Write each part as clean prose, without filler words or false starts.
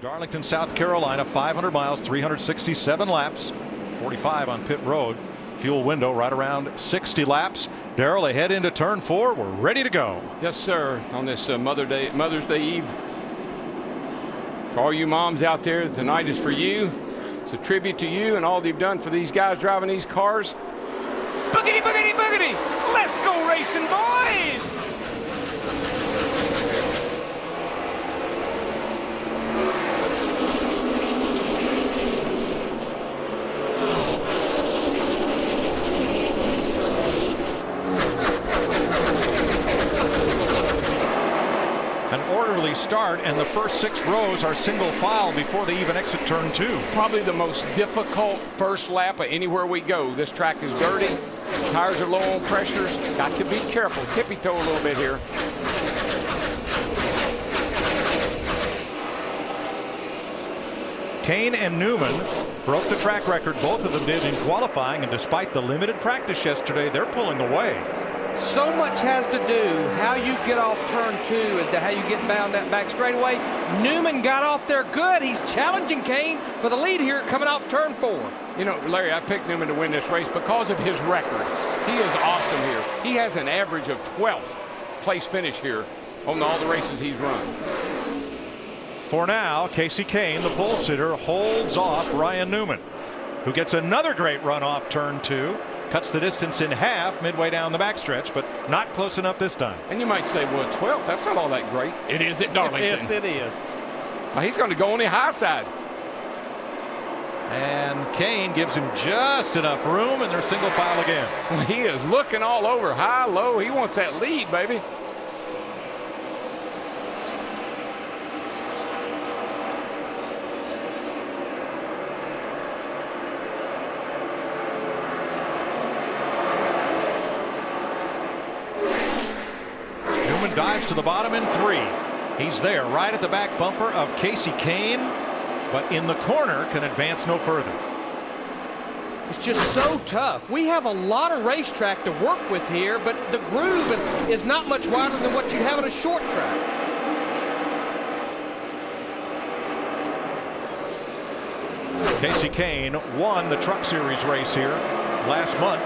Darlington, South Carolina, 500 miles, 367 laps, 45 on pit road. Fuel window right around 60 laps. Darrell ahead into turn 4. We're ready to go. Yes, sir. On this Mother's Day Eve. For all you moms out there, tonight is for you. It's a tribute to you and all you've done for these guys driving these cars. Boogity, boogity, boogity! Let's go racing, boys! An orderly start, and the first 6 rows are single file before they even exit turn 2. Probably the most difficult first lap of anywhere we go. This track is dirty. Tires are low on pressures. Got to be careful. Tippy toe a little bit here. Kane and Newman broke the track record. Both of them did in qualifying, and despite the limited practice yesterday, they're pulling away. So much has to do how you get off turn 2 as to how you get down that back straightaway. Newman got off there good. He's challenging Kane for the lead here coming off turn 4. You know, Larry, I picked Newman to win this race because of his record. He is awesome here. He has an average of 12th place finish here on all the races he's run. For now, Kasey Kahne, the pole sitter, holds off Ryan Newman, who gets another great run off turn 2. Cuts the distance in half midway down the backstretch, but not close enough this time. And you might say, well, 12th, that's not all that great. It is at Darlington. Yes, it is. Well, he's going to go on the high side. And Kane gives him just enough room, and they're single file again. Well, he is looking all over, high, low. He wants that lead, baby. Dives to the bottom in 3. He's there right at the back bumper of Kasey Kahne, but in the corner can advance no further. It's just so tough. We have a lot of racetrack to work with here, but the groove is not much wider than what you have at a short track. Kasey Kahne won the Truck Series race here last month,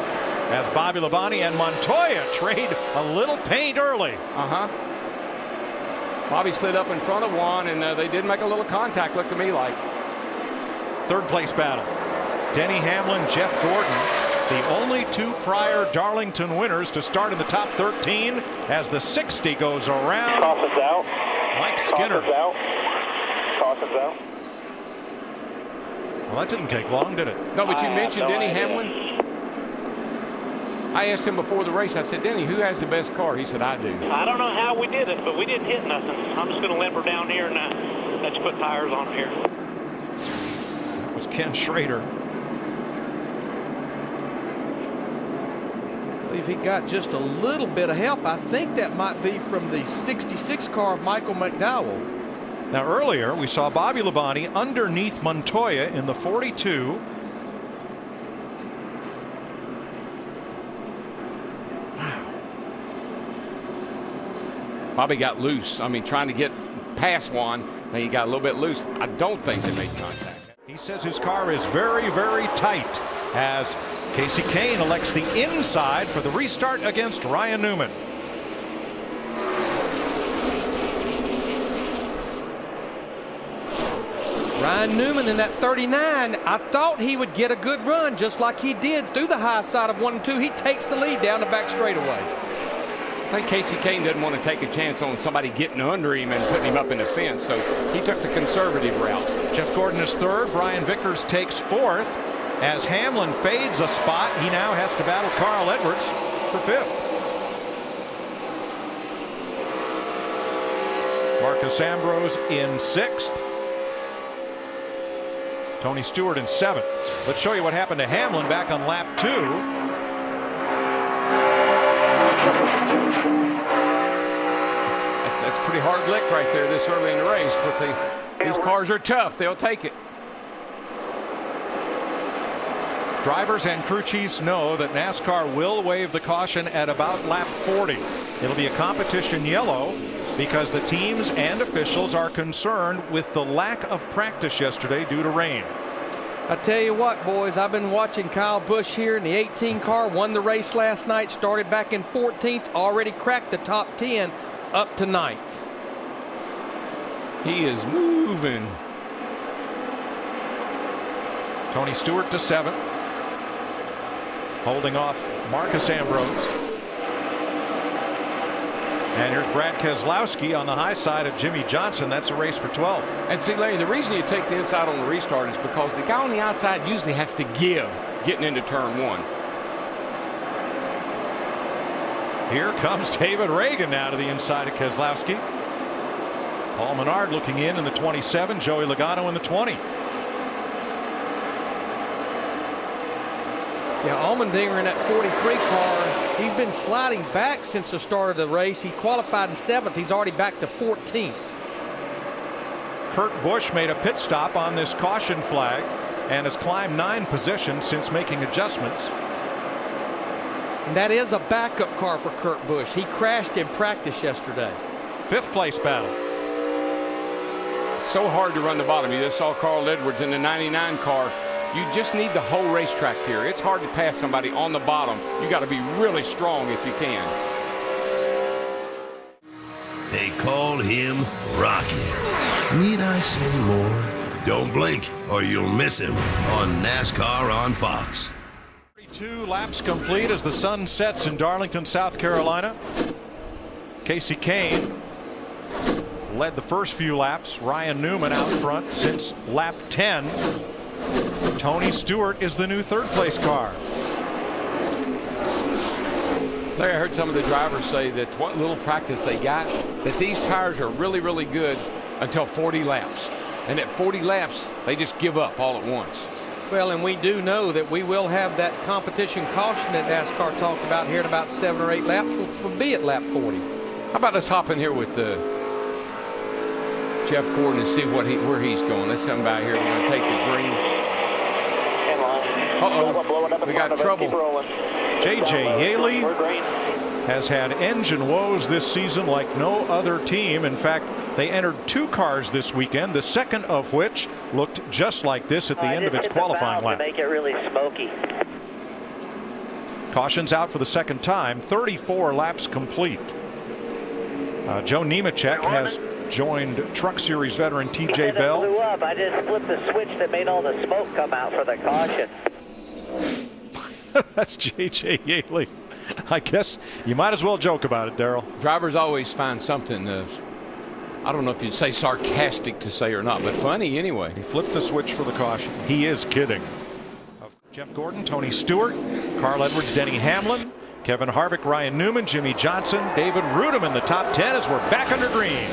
as Bobby Labonte and Montoya trade a little paint early. Bobby slid up in front of Juan, and they did make a little contact, looked to me like. Third place battle. Denny Hamlin, Jeff Gordon, the only 2 prior Darlington winners to start in the top 13 as the 60 goes around. Caution's out. Mike Skinner. Caution's out. Caution's out. Well, that didn't take long, did it? No, but you mentioned Denny idea. Hamlin. I asked him before the race, I said, Denny, who has the best car? He said, I do. I don't know how we did it, but we didn't hit nothing. I'm just going to limber down here and let's put tires on here. That was Ken Schrader. I believe he got just a little bit of help. I think that might be from the 66 car of Michael McDowell. Now, earlier we saw Bobby Labonte underneath Montoya in the 42. Bobby got loose. I mean, trying to get past Juan, then he got a little bit loose. I don't think they made contact. He says his car is very, very tight as Kasey Kahne elects the inside for the restart against Ryan Newman. Ryan Newman in that 39, I thought he would get a good run just like he did through the high side of 1 and 2. He takes the lead down the back straightaway. I think Kasey Kahne didn't want to take a chance on somebody getting under him and putting him up in the fence, so he took the conservative route. Jeff Gordon is 3rd. Brian Vickers takes 4th. As Hamlin fades a spot, he now has to battle Carl Edwards for 5th. Marcus Ambrose in 6th. Tony Stewart in 7th. Let's show you what happened to Hamlin back on lap 2. That's a pretty hard lick right there this early in the race, but these cars are tough. They'll take it. Drivers and crew chiefs know that NASCAR will waive the caution at about lap 40. It'll be a competition yellow because the teams and officials are concerned with the lack of practice yesterday due to rain. I tell you what, boys, I've been watching Kyle Busch here in the 18 car, won the race last night, started back in 14th, already cracked the top 10 up to 9th. He is moving. Tony Stewart to 7th, holding off Marcus Ambrose. And here's Brad Keselowski on the high side of Jimmy Johnson. That's a race for 12th. And see, Larry, the reason you take the inside on the restart is because the guy on the outside usually has to give getting into turn 1. Here comes David Regan now to the inside of Keselowski. Paul Menard looking in the 27, Joey Logano in the 20. Yeah, Allmendinger in that 43 car, he's been sliding back since the start of the race. He qualified in 7th. He's already back to 14th. Kurt Busch made a pit stop on this caution flag and has climbed 9 positions since making adjustments. And that is a backup car for Kurt Busch. He crashed in practice yesterday. 5th place battle. It's so hard to run the bottom. You just saw Carl Edwards in the 99 car. You just need the whole racetrack here. It's hard to pass somebody on the bottom. You got to be really strong if you can. They call him Rocket. Need I say more? Don't blink or you'll miss him on NASCAR on Fox. 32 laps complete as the sun sets in Darlington, South Carolina. Casey Kane led the first few laps. Ryan Newman out front since lap 10. Tony Stewart is the new 3rd place car. Larry, I heard some of the drivers say that what little practice they got, that these tires are really, really good until 40 laps. And at 40 laps, they just give up all at once. Well, and we do know that we will have that competition caution that NASCAR talked about here in about 7 or 8 laps. We'll be at lap 40. How about us hop in here with Jeff Gordon and see where he's going? Let's come by here. We're going to take the green. Uh-oh, we got trouble. J.J. Yaley has had engine woes this season like no other team. In fact, they entered 2 cars this weekend, the second of which looked just like this at the end of its qualifying lap. Make it really smoky. Caution's out for the second time. 34 laps complete. Joe Nemechek has joined Truck Series veteran T.J. Bell. Blew up. I just flipped the switch that made all the smoke come out for the caution. That's J.J. Yaley. I guess you might as well joke about it, Darrell. Drivers always find something, I don't know if you'd say sarcastic to say or not, but funny anyway. He flipped the switch for the caution. He is kidding. Jeff Gordon, Tony Stewart, Carl Edwards, Denny Hamlin, Kevin Harvick, Ryan Newman, Jimmy Johnson, David Rudem in the top 10 as we're back under green.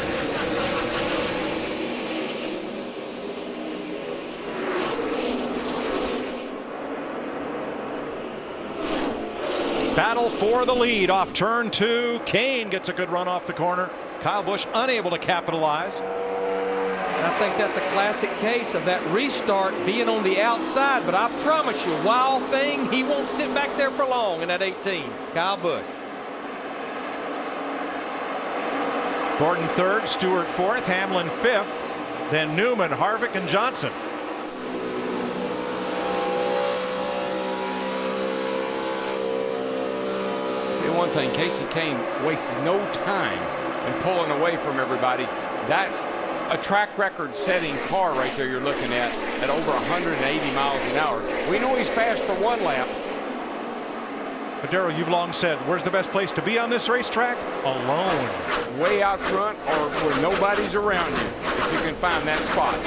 Battle for the lead off turn 2. Kane gets a good run off the corner. Kyle Busch unable to capitalize. I think that's a classic case of that restart being on the outside, but I promise you, Wild Thing, he won't sit back there for long in that 18. Kyle Busch. Gordon 3rd, Stewart 4th, Hamlin 5th, then Newman, Harvick, and Johnson. One thing, Casey Kane wasted no time in pulling away from everybody. That's a track record setting car right there you're looking at over 180 miles an hour. We know he's fast for 1 lap. But Darrell, you've long said, where's the best place to be on this racetrack? Alone. Way out front or where nobody's around you, if you can find that spot.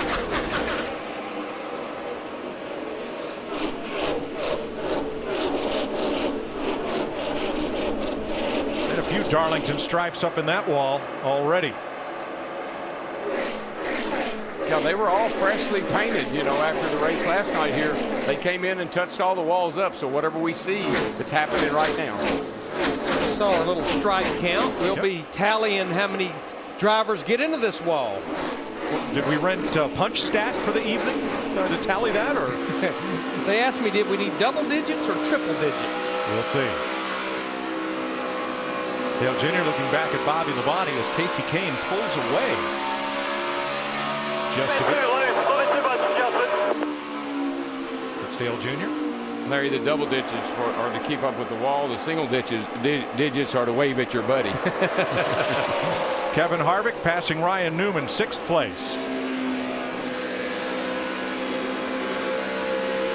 A few Darlington stripes up in that wall already. Yeah, they were all freshly painted, after the race last night here. They came in and touched all the walls up, so whatever we see, it's happening right now. Saw a little stripe count. We'll be tallying how many drivers get into this wall. Did we rent punch stat for the evening to tally that, or? They asked me, did we need double digits or triple digits? We'll see. Dale Jr. looking back at Bobby Labonte as Casey Kane pulls away. Just a bit. It's Dale Jr. Larry, the double ditches are to keep up with the wall. The single digits are to wave at your buddy. Kevin Harvick passing Ryan Newman, 6th place.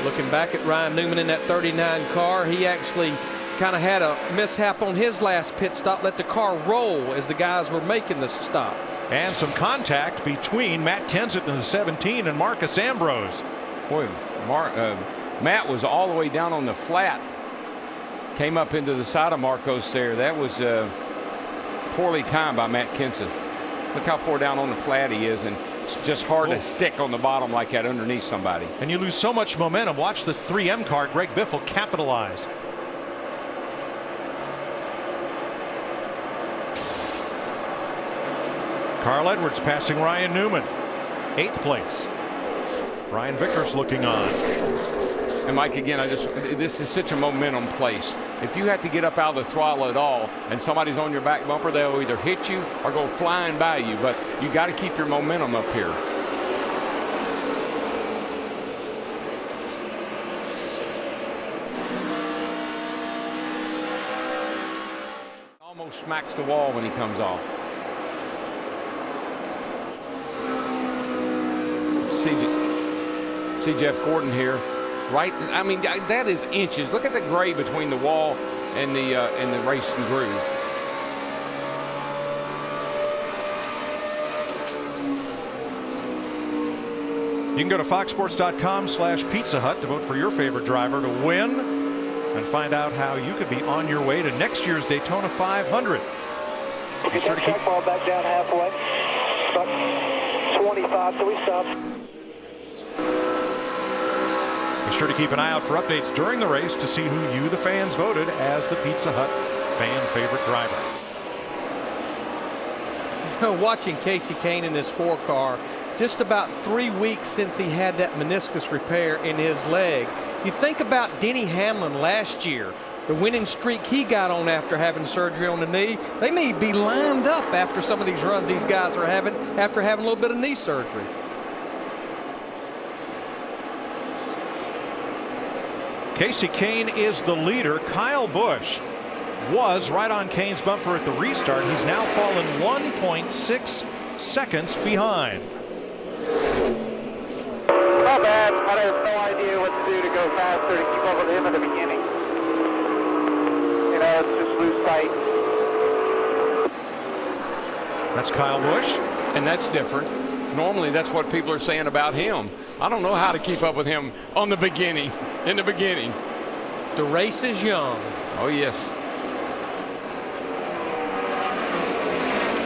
Looking back at Ryan Newman in that 39 car, he actually kind of had a mishap on his last pit stop, let the car roll as the guys were making the stop. And some contact between Matt Kenseth in the 17 and Marcus Ambrose. Boy, Matt was all the way down on the flat, came up into the side of Marcos there. That was poorly timed by Matt Kenseth. Look how far down on the flat he is, and it's just hard to stick on the bottom like that underneath somebody. And you lose so much momentum. Watch the 3M car, Greg Biffle, capitalize. Carl Edwards passing Ryan Newman, 8th place. Brian Vickers looking on. And Mike, again, this is such a momentum place. If you have to get up out of the throttle at all and somebody's on your back bumper, they'll either hit you or go flying by you, but you got to keep your momentum up here. Almost smacks the wall when he comes off. See Jeff Gordon here. Right, I mean, that is inches. Look at the grade between the wall and the racing groove. You can go to foxsports.com/Pizza Hut to vote for your favorite driver to win and find out how you could be on your way to next year's Daytona 500. Be sure to keep ball back down halfway. About 25 till we stop. Be sure to keep an eye out for updates during the race to see who you, the fans, voted as the Pizza Hut fan favorite driver. Watching Casey Kane in this 4 car, just about 3 weeks since he had that meniscus repair in his leg. You think about Denny Hamlin last year, the winning streak he got on after having surgery on the knee. They may be lined up after some of these runs these guys are having after having a little bit of knee surgery. Casey Kane is the leader. Kyle Busch was right on Kane's bumper at the restart. He's now fallen 1.6 seconds behind. Not bad. I have no idea what to do to go faster to keep up with him at the beginning. You know, it's just lose sight. That's Kyle Busch. And that's different. Normally, that's what people are saying about him. I don't know how to keep up with him in the beginning. The race is young. Oh, yes.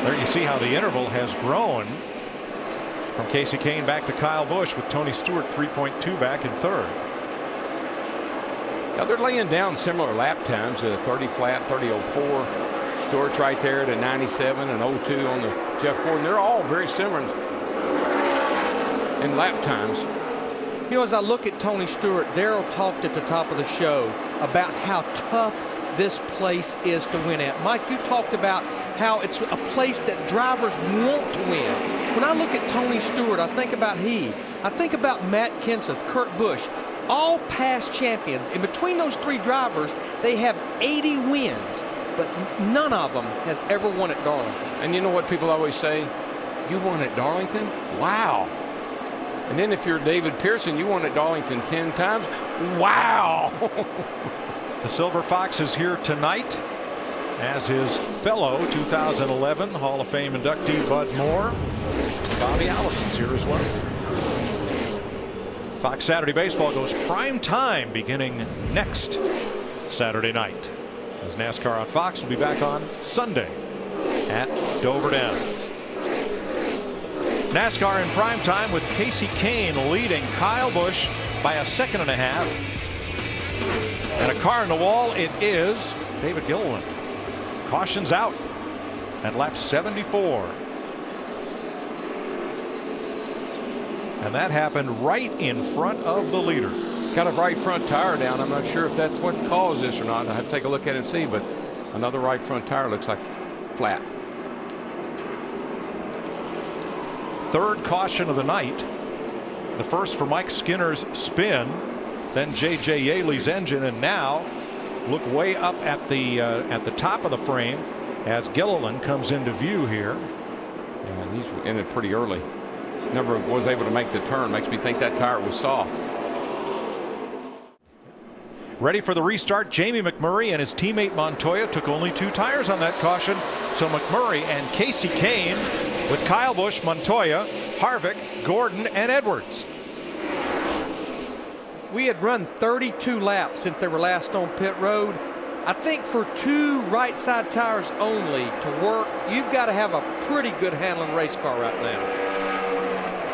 There you see how the interval has grown from Casey Kane back to Kyle Busch, with Tony Stewart 3.2 back in 3rd. Now they're laying down similar lap times, 30 flat, 30.04. Stewart's right there at a 97 and 02 on the Jeff Gordon. They're all very similar in lap times. You know, as I look at Tony Stewart, Darrell talked at the top of the show about how tough this place is to win at. Mike, you talked about how it's a place that drivers want to win. When I look at Tony Stewart, I think about I think about Matt Kenseth, Kurt Busch, all past champions. In between those 3 drivers, they have 80 wins, but none of them has ever won at Darlington. And you know what people always say? You won at Darlington? Wow. And then if you're David Pearson, you won at Darlington 10 times? Wow. The Silver Fox is here tonight, as his fellow 2011 Hall of Fame inductee Bud Moore. Bobby Allison's here as well. Fox Saturday Baseball goes prime time beginning next Saturday night, as NASCAR on Fox will be back on Sunday at Dover Downs. NASCAR in prime time with Casey Kane leading Kyle Busch by a 2.5 seconds. And a car in the wall, it is David Gilliland. Cautions out at lap 74. And that happened right in front of the leader. Got a right front tire down. I'm not sure if that's what caused this or not. I have to take a look at it and see, but Another right front tire looks like flat. Third caution of the night. The first for Mike Skinner's spin, then J.J. Yaley's engine, and now look way up at the top of the frame as Gilliland comes into view here. Yeah, he's in it pretty early. Never was able to make the turn. Makes me think that tire was soft. Ready for the restart. Jamie McMurray and his teammate Montoya took only 2 tires on that caution. So McMurray and Casey Kane with Kyle Busch, Montoya, Harvick, Gordon, and Edwards. We had run 32 laps since they were last on pit road. I think for 2 right side tires only to work, you've got to have a pretty good handling race car right now.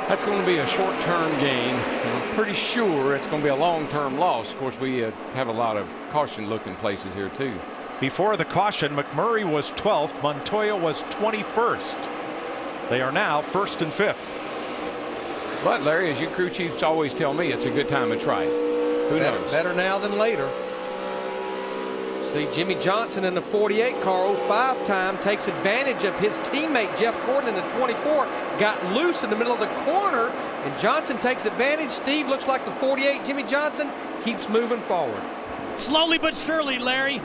That's going to be a short-term gain, and I'm pretty sure it's going to be a long-term loss. Of course, we have a lot of caution-looking places here, too. Before the caution, McMurray was 12th, Montoya was 21st. They are now 1st and 5th. But, Larry, as you crew chiefs always tell me, it's a good time to try it. Who knows? Better now than later. See, Jimmy Johnson in the 48 car, 05 time, takes advantage of his teammate Jeff Gordon in the 24. Got loose in the middle of the corner, and Johnson takes advantage. Steve looks like the 48. Jimmy Johnson keeps moving forward. Slowly but surely, Larry.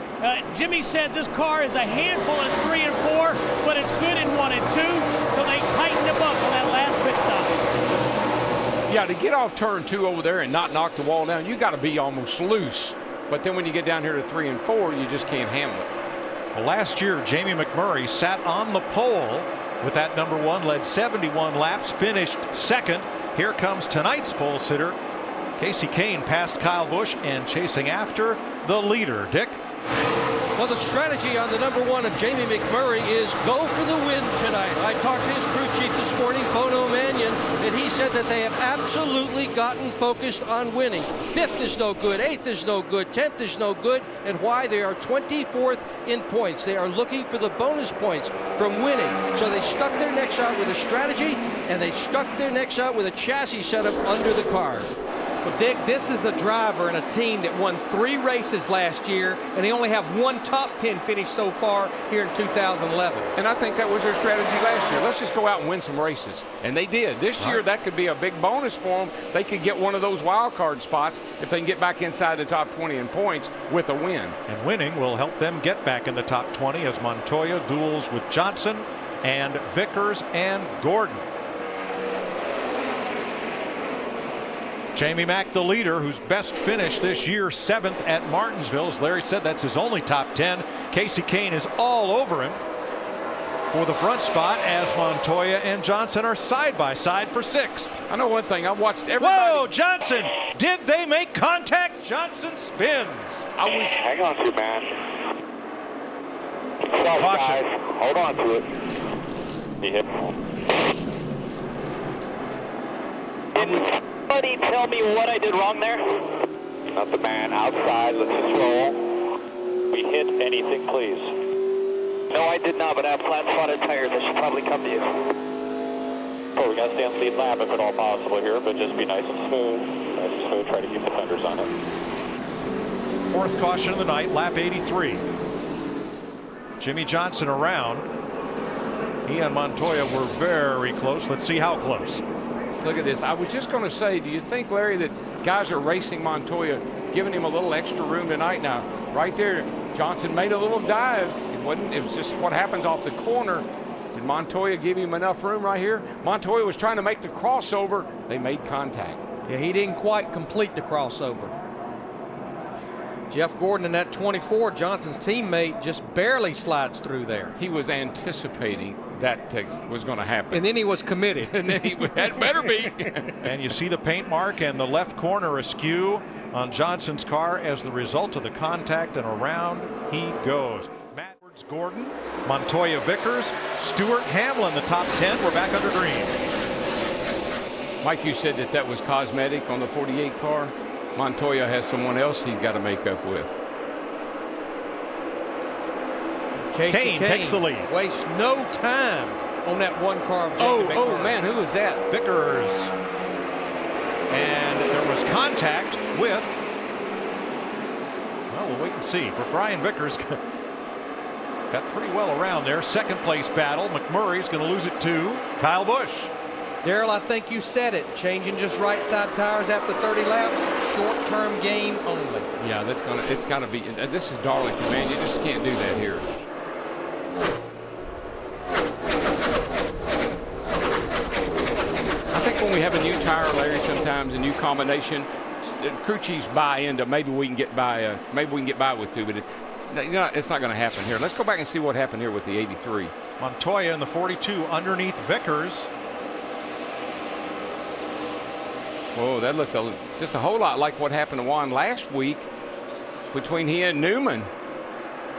Jimmy said this car is a handful in 3 and 4, but it's good in 1 and 2, so they tightened them up on that last pit stop. Yeah, to get off turn 2 over there and not knock the wall down, you got to be almost loose. But then when you get down here to 3 and 4, you just can't handle it. Well, last year, Jamie McMurray sat on the pole with that number 1, led 71 laps, finished 2nd. Here comes tonight's pole sitter. Casey Kane passed Kyle Busch and chasing after the leader. Dick? Well, the strategy on the number 1 of Jamie McMurray is go for the win tonight. I talked to his crew chief this morning, Bono Mannion, and he said that they have absolutely gotten focused on winning. 5th is no good, 8th is no good, 10th is no good, and why? They are 24th in points. They are looking for the bonus points from winning. So they stuck their necks out with a strategy, and they stuck their necks out with a chassis setup under the car. Well, Dick, this is a driver and a team that won 3 races last year, and they only have 1 top 10 finish so far here in 2011. And I think that was their strategy last year. Let's just go out and win some races. And they did. This year, that could be a big bonus for them. They could get one of those wild card spots if they can get back inside the top 20 in points with a win. And winning will help them get back in the top 20 as Montoya duels with Johnson and Vickers and Gordon. Jamie Mack, the leader, whose best finish this year, 7th at Martinsville. As Larry said, that's his only top 10. Casey Kane is all over him for the front spot as Montoya and Johnson are side by side for 6th. I know one thing. I've watched everybody. Whoa, Johnson! Did they make contact? Johnson spins. Hang on to it, man. Sorry, Caution. guys. Hold on to it. He hit. Somebody tell me what I did wrong there? Not the man outside. Let's just roll. We hit anything, please. No, I did not, but I have flat spotted tires. I should probably come to you. Oh, we got to stay on lead lap if at all possible here, but just be nice and smooth. Nice and smooth. Try to keep the fenders on it. 4th caution of the night, lap 83. Jimmy Johnson around. He and Montoya were very close. Let's see how close. Look at this. I was just going to say, do you think, Larry, that guys are racing Montoya, giving him a little extra room tonight? Now, right there, Johnson made a little dive. It was just what happens off the corner. Did Montoya give him enough room right here? Montoya was trying to make the crossover. They made contact. Yeah, he didn't quite complete the crossover. Jeff Gordon in that 24, Johnson's teammate, just barely slides through there. He was anticipating that was going to happen. And then he was committed. And then that better be. And you see the paint mark and the left corner askew on Johnson's car as the result of the contact, and around he goes. Matt Gordon, Montoya Vickers, Stewart Hamlin, the top 10. We're back under green. Mike, you said that was cosmetic on the 48 car. Montoya has someone else he's got to make up with. Kane takes the lead. Wastes no time on that 1 car of Jamie McMurray. Oh man, who is that? Vickers. And there was contact with, well, we'll wait and see. But Brian Vickers got pretty well around there. Second place battle. McMurray's going to lose it to Kyle Busch. Darrell, I think you said it. Changing just right side tires after 30 laps, short-term gain only. Yeah, it's gonna be. This is Darlington, man. You just can't do that here. I think when we have a new tire, Larry, sometimes a new combination, crew chiefs buy into maybe we can get by. Maybe we can get by with 2, but it's not going to happen here. Let's go back and see what happened here with the 83. Montoya in the 42 underneath Vickers. Whoa, that looked just a whole lot like what happened to Juan last week between he and Newman.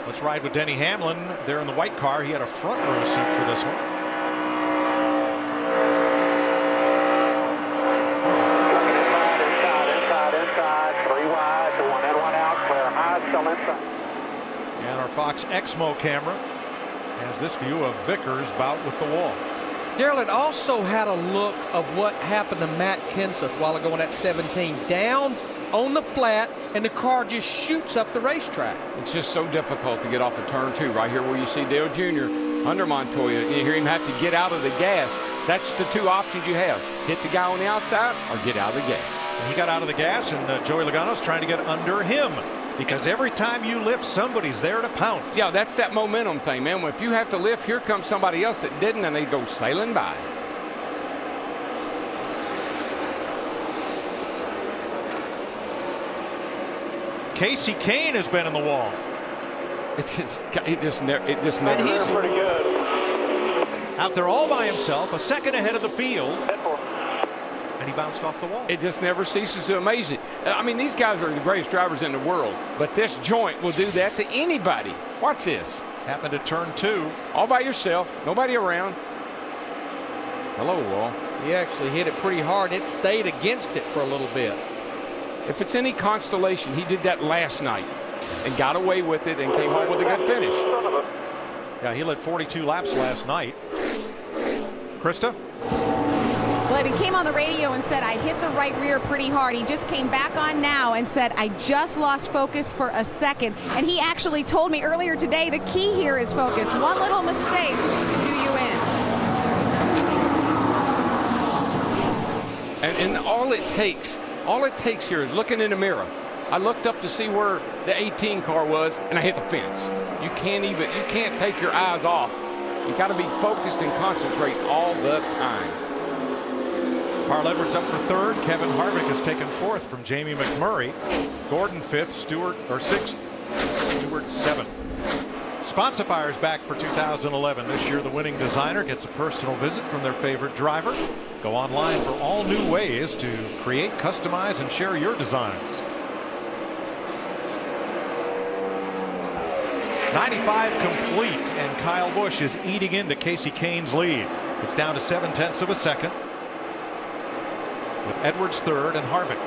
Let's ride with Denny Hamlin there in the white car. He had a front row seat for this one. Inside, 3 wide, 1 in, 1 out, clear high, still inside. And our Fox Exmo camera has this view of Vickers bout with the wall. Darrell, it also had a look of what happened to Matt Kenseth while ago on that 17. Down on the flat, and the car just shoots up the racetrack. It's just so difficult to get off of turn 2 right here where you see Dale Jr. under Montoya. You hear him have to get out of the gas. That's the 2 options you have. Hit the guy on the outside or get out of the gas. And he got out of the gas, and Joey Logano's trying to get under him. Because every time you lift, somebody's there to pounce. Yeah, that's that momentum thing, man. If you have to lift, here comes somebody else that didn't, and they go sailing by. Casey Kane has been in the wall. It just never. And he's Pretty good. out there all by himself, a second ahead of the field. And he bounced off the wall. It just never ceases to amaze me. I mean, these guys are the greatest drivers in the world, but this joint will do that to anybody. Watch this. Happened at turn 2. All by yourself, nobody around. Hello, wall. He actually hit it pretty hard. It stayed against it for a little bit. If it's any consolation, he did that last night and got away with it and came home with a good finish. Yeah, he led 42 laps last night. Krista? Well, he came on the radio and said, I hit the right rear pretty hard. He just came back on now and said, I just lost focus for a second. And he actually told me earlier today the key here is focus. One little mistake can do you in. And all it takes here is looking in the mirror. I looked up to see where the 18 car was, and I hit the fence. You can't take your eyes off. You got to be focused and concentrate all the time. Carl Edwards up for 3rd. Kevin Harvick has taken 4th from Jamie McMurray. Gordon 5th. Stewart 6th. Stewart 7th. Sponsifiers back for 2011. This year the winning designer gets a personal visit from their favorite driver. Go online for all new ways to create, customize, and share your designs. 95 complete, and Kyle Busch is eating into Casey Kane's lead. It's down to 0.7 of a second with Edwards 3rd and Harvick.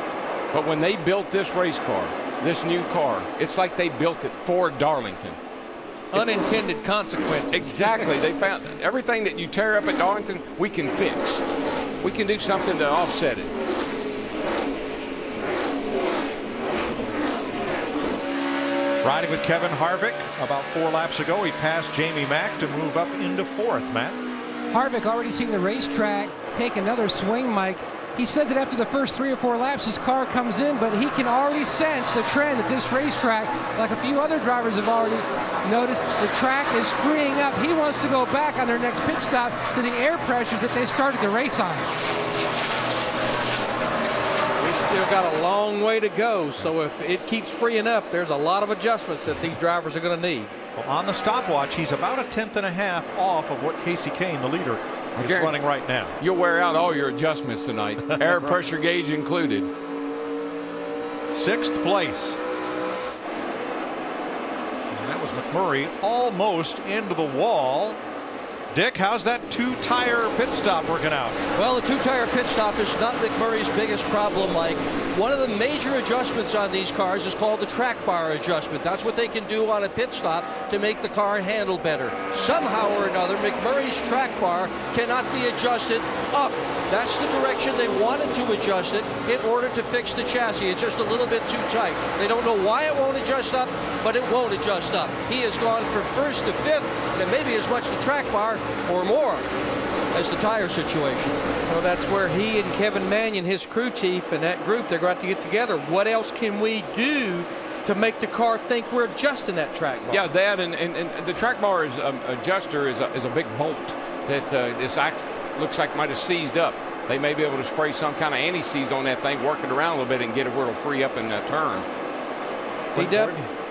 But when they built this race car, this new car, it's like they built it for Darlington. Unintended consequences. Exactly. They found everything that you tear up at Darlington, we can fix. We can do something to offset it. Riding with Kevin Harvick. About 4 laps ago, he passed Jamie Mack to move up into 4th, Matt. Harvick already seen the racetrack take another swing, Mike. He says that after the first 3 or 4 laps, his car comes in, but he can already sense the trend at this racetrack. Like a few other drivers have already noticed, the track is freeing up. He wants to go back on their next pit stop to the air pressures that they started the race on. We still got a long way to go, so if it keeps freeing up, there's a lot of adjustments that these drivers are going to need. Well, on the stopwatch, he's about 1.5 tenths off of what Casey Kane, the leader, is running right now. You'll wear out all your adjustments tonight, air pressure gauge included. 6th place. And that was McMurray almost into the wall. Dick, how's that 2-tire pit stop working out? Well, the 2-tire pit stop is not McMurray's biggest problem, Mike. One of the major adjustments on these cars is called the track bar adjustment. That's what they can do on a pit stop to make the car handle better. Somehow or another, McMurray's track bar cannot be adjusted up. That's the direction they wanted to adjust it in order to fix the chassis. It's just a little bit too tight. They don't know why it won't adjust up, but it won't adjust up. He has gone from first to fifth, and maybe as much the track bar or more as the tire situation. Well, that's where he and Kevin Mannion, his crew chief, and that group, they're going to have to get together. What else can we do to make the car think we're adjusting that track bar? Yeah, that and the track bar is adjuster is a big bolt that this looks like might have seized up. They may be able to spray some kind of anti-seize on that thing, work it around a little bit, and get it where it'll free up in that turn.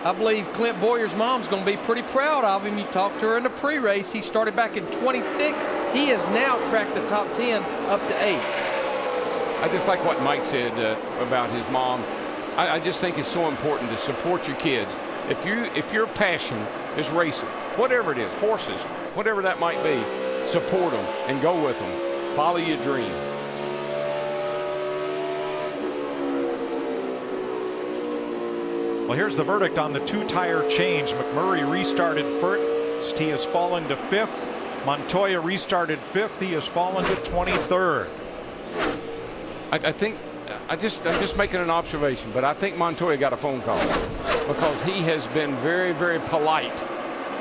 I believe Clint Boyer's mom's going to be pretty proud of him. You talked to her in the pre-race. He started back in 26. He has now cracked the top 10 up to 8. I just like what Mike said about his mom. I just think it's so important to support your kids. If your passion is racing, whatever it is, horses, whatever that might be, support them and go with them. Follow your dream. Well, here's the verdict on the 2-tire change. McMurray restarted first. He has fallen to 5th. Montoya restarted 5th. He has fallen to 23rd. I think I'm just making an observation, but I think Montoya got a phone call because he has been very, very polite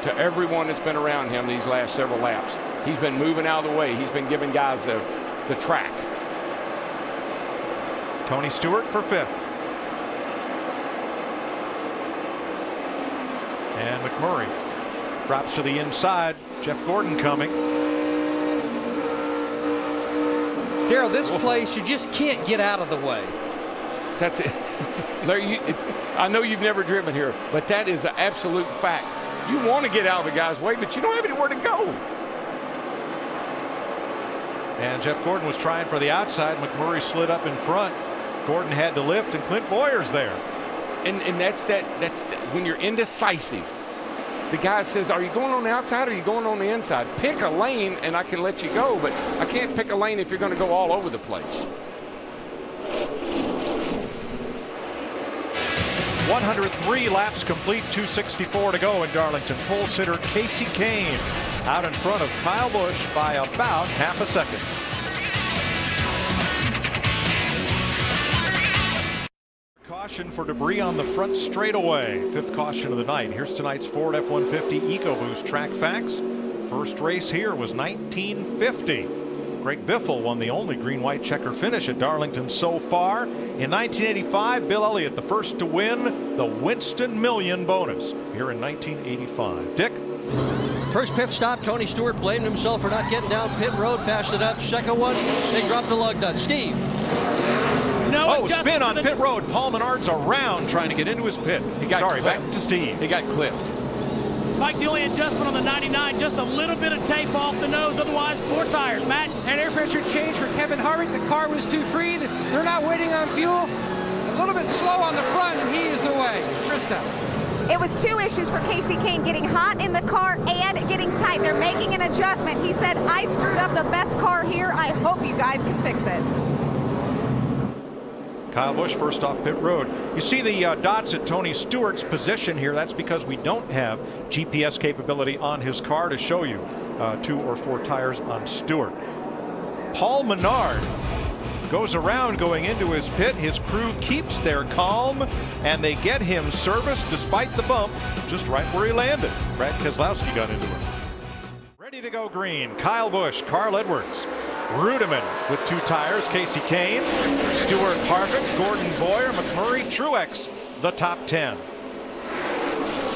to everyone that's been around him these last several laps. He's been moving out of the way. He's been giving guys the track. Tony Stewart for 5th. And McMurray drops to the inside. Jeff Gordon coming. Darrell, this place, you just can't get out of the way. That's it. Larry, I know you've never driven here, but that is an absolute fact. You want to get out of the guy's way, but you don't have anywhere to go. And Jeff Gordon was trying for the outside. McMurray slid up in front. Gordon had to lift, and Clint Boyer's there. And that's when you're indecisive. The guy says, are you going on the outside or are you going on the inside? Pick a lane and I can let you go, but I can't pick a lane if you're going to go all over the place. 103 laps complete, 264 to go in Darlington. Pole sitter Casey Kane out in front of Kyle Busch by about half a second. Caution for debris on the front straightaway. 5th caution of the night. Here's tonight's Ford F-150 EcoBoost track facts. First race here was 1950. Greg Biffle won the only green-white checker finish at Darlington so far. In 1985, Bill Elliott, the first to win the Winston Million bonus here in 1985. Dick? First pit stop, Tony Stewart blamed himself for not getting down pit road fast enough. Second one, they dropped the lug nut. Steve? No, spin on pit road. Paul Menard's around trying to get into his pit. Sorry, back to Steve. He got clipped. Mike, the only adjustment on the 99, just a little bit of tape off the nose, otherwise 4 tires. Matt? And air pressure change for Kevin Harvick. The car was too free. They're not waiting on fuel. A little bit slow on the front, and he is away. Krista. It was 2 issues for Casey Kane, getting hot in the car and getting tight. They're making an adjustment. He said, I screwed up the best car here. I hope you guys can fix it. Kyle Busch first off pit road. You see the dots at Tony Stewart's position here. That's because we don't have GPS capability on his car to show you 2 or 4 tires on Stewart. Paul Menard goes around going into his pit. His crew keeps their calm and they get him serviced despite the bump just right where he landed. Brad Keselowski got into him. Ready to go green. Kyle Busch, Carl Edwards, Rudiman with 2 tires, Casey Kane, Stewart, Harvick, Gordon, Boyer, McMurray, Truex, the top 10.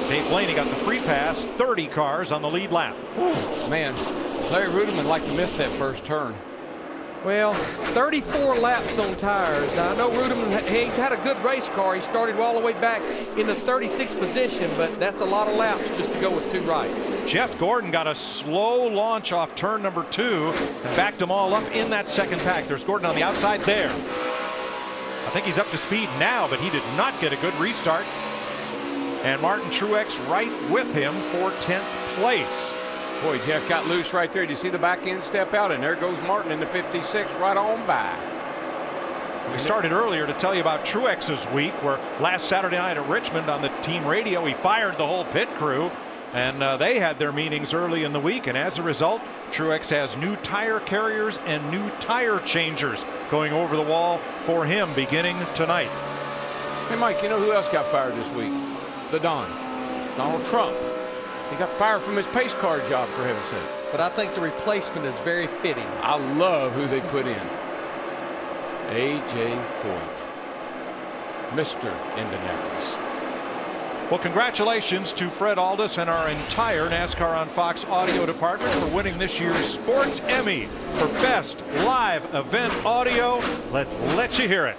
Dave Blaney got the free pass, 30 cars on the lead lap. Man, Larry Rudiman liked to miss that first turn. Well, 34 laps on tires. I know Rudiman, he's had a good race car. He started all the way back in the 36th position, but that's a lot of laps just to go with 2 rights. Jeff Gordon got a slow launch off turn number 2 and backed them all up in that second pack. There's Gordon on the outside there. I think he's up to speed now, but he did not get a good restart. And Martin Truex right with him for 10th place. Boy, Jeff got loose right there. Did you see the back end step out? And there goes Martin in the 56 right on by. We started earlier to tell you about Truex's week, where last Saturday night at Richmond on the team radio, he fired the whole pit crew. And they had their meetings early in the week, and as a result, Truex has new tire carriers and new tire changers going over the wall for him beginning tonight. Hey, Mike, you know who else got fired this week? The Don. Donald Trump. He got fired from his pace car job, for heaven's sake. But I think the replacement is very fitting. I love who they put in. A.J. Foyt. Mr. Indianapolis. Well, congratulations to Fred Aldis and our entire NASCAR on Fox audio department for winning this year's Sports Emmy for Best Live Event Audio. Let's let you hear it.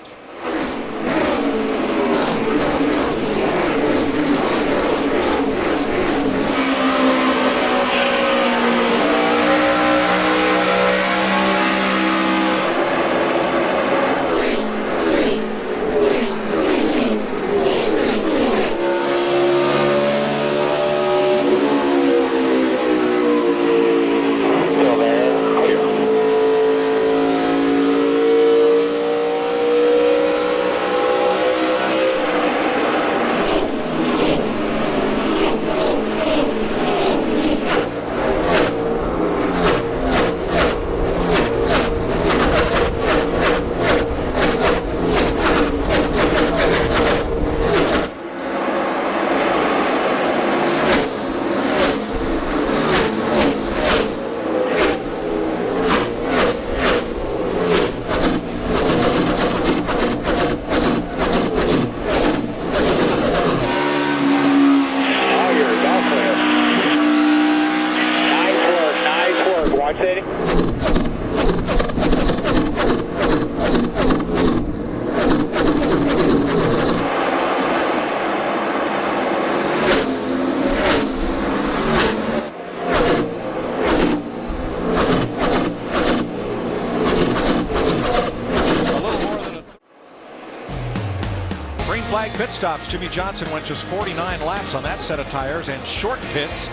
Pit stops. Jimmy Johnson went just 49 laps on that set of tires and short pits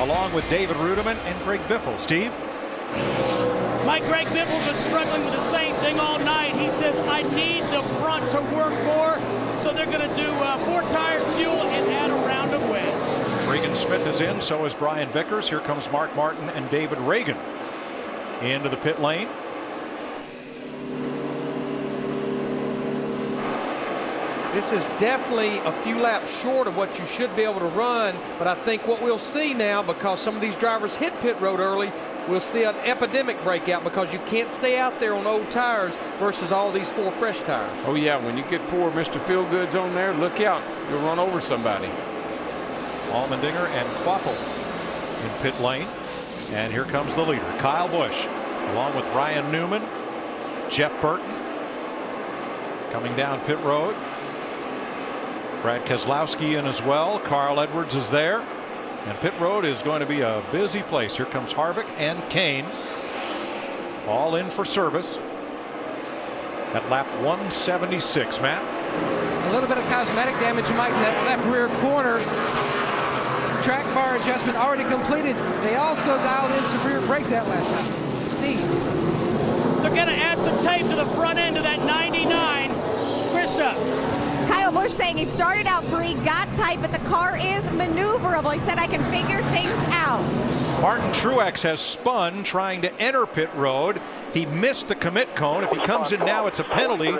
along with David Rudiman and Greg Biffle. Steve? Greg Biffle's been struggling with the same thing all night. He says, I need the front to work more, so they're going to do 4 tires, fuel, and add a round of weight. Regan Smith is in, so is Brian Vickers. Here comes Mark Martin and David Regan into the pit lane. This is definitely a few laps short of what you should be able to run, but I think what we'll see now, because some of these drivers hit pit road early, we'll see an epidemic breakout because you can't stay out there on old tires versus all these 4 fresh tires. Oh, yeah, when you get 4 Mr. Feelgoods on there, look out. You'll run over somebody. Allmendinger and Quapple in pit lane. And here comes the leader, Kyle Busch, along with Ryan Newman, Jeff Burton coming down pit road. Brad Keselowski in as well. Carl Edwards is there. And pit road is going to be a busy place. Here comes Harvick and Kane, all in for service at lap 176. Matt? A little bit of cosmetic damage, Mike, in that left rear corner. Track bar adjustment already completed. They also dialed in some rear brake that last time. Steve? They're going to add some tape to the front end of that 99. Krista? Kyle Busch saying he started out free, got tight, but the car is maneuverable. He said, I can figure things out. Martin Truex has spun trying to enter pit road. He missed the commit cone. If he comes in now, it's a penalty.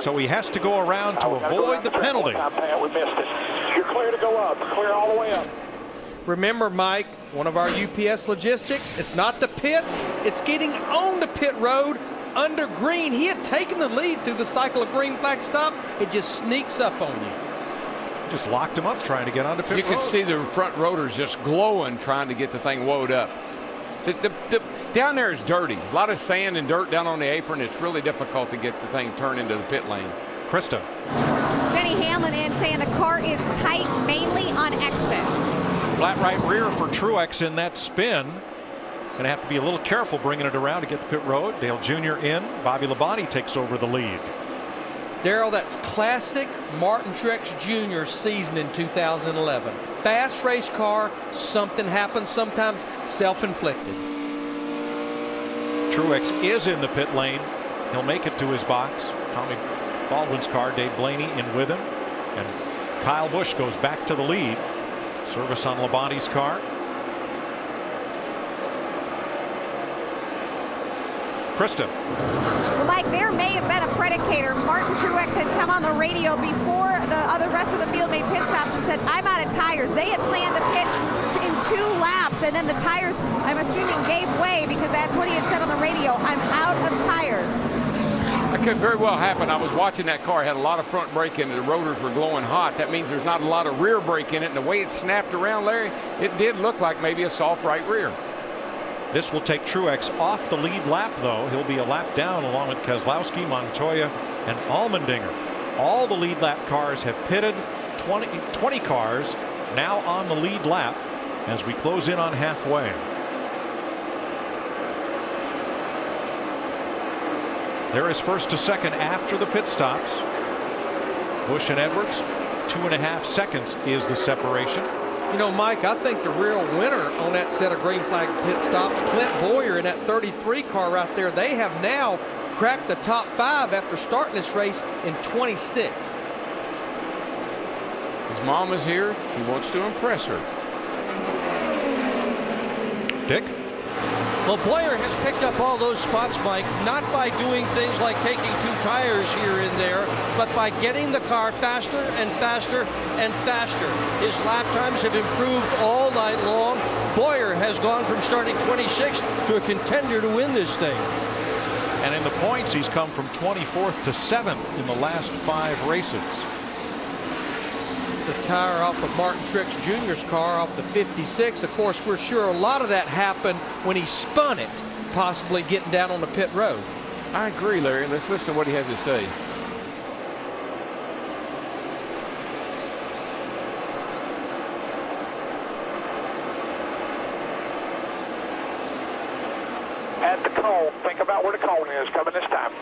So he has to go around to avoid the penalty. We missed it. You're clear to go up. Clear all the way up. Remember, Mike, one of our UPS logistics, it's not the pits, it's getting on the pit road under green. He had taken the lead through the cycle of green flag stops. It just sneaks up on you. Just locked him up trying to get onto pit road. You can see the front rotors just glowing trying to get the thing woed up. Down there is dirty. A lot of sand and dirt down on the apron. It's really difficult to get the thing turned into the pit lane. Krista? Denny Hamlin in saying the car is tight mainly on exit. Flat right rear for Truex in that spin. Going to have to be a little careful bringing it around to get to pit road. Dale Jr. in. Bobby Labonte takes over the lead. Darrell, that's classic Martin Truex Jr. season in 2011. Fast race car, something happens, sometimes self-inflicted. Truex is in the pit lane. He'll make it to his box. Tommy Baldwin's car, Dave Blaney in with him. And Kyle Busch goes back to the lead. Service on Labonte's car. Krista. Well, Mike, there may have been a predicator. Martin Truex had come on the radio before the rest of the field made pit stops and said, I'm out of tires. They had planned to pit in 2 laps, and then the tires, I'm assuming, gave way because that's what he had said on the radio. I'm out of tires. That could very well happen. I was watching that car. It had a lot of front brake in it. The rotors were glowing hot. That means there's not a lot of rear brake in it. And the way it snapped around, Larry, it did look like maybe a soft right rear. This will take Truex off the lead lap, though. He'll be a lap down along with Keselowski, Montoya, and Allmendinger. All the lead lap cars have pitted. 20 cars now on the lead lap as we close in on halfway. There is first to second after the pit stops. Busch and Edwards, 2.5 seconds is the separation. You know, Mike, I think the real winner on that set of green flag pit stops, Clint Boyer in that 33 car right there. They have now cracked the top 5 after starting this race in 26th. His mom is here. He wants to impress her. Dick? Well, Boyer has picked up all those spots, Mike, not by doing things like taking 2 tires here and there, but by getting the car faster and faster and faster. His lap times have improved all night long. Boyer has gone from starting 26th to a contender to win this thing. And in the points, he's come from 24th to 7th in the last 5 races. A tire off of Martin Truex Jr.'s car off the 56. Of course, we're sure a lot of that happened when he spun it, possibly getting down on the pit road. I agree, Larry. Let's listen to what he had to say. At the cone, think about where the cone is coming this time.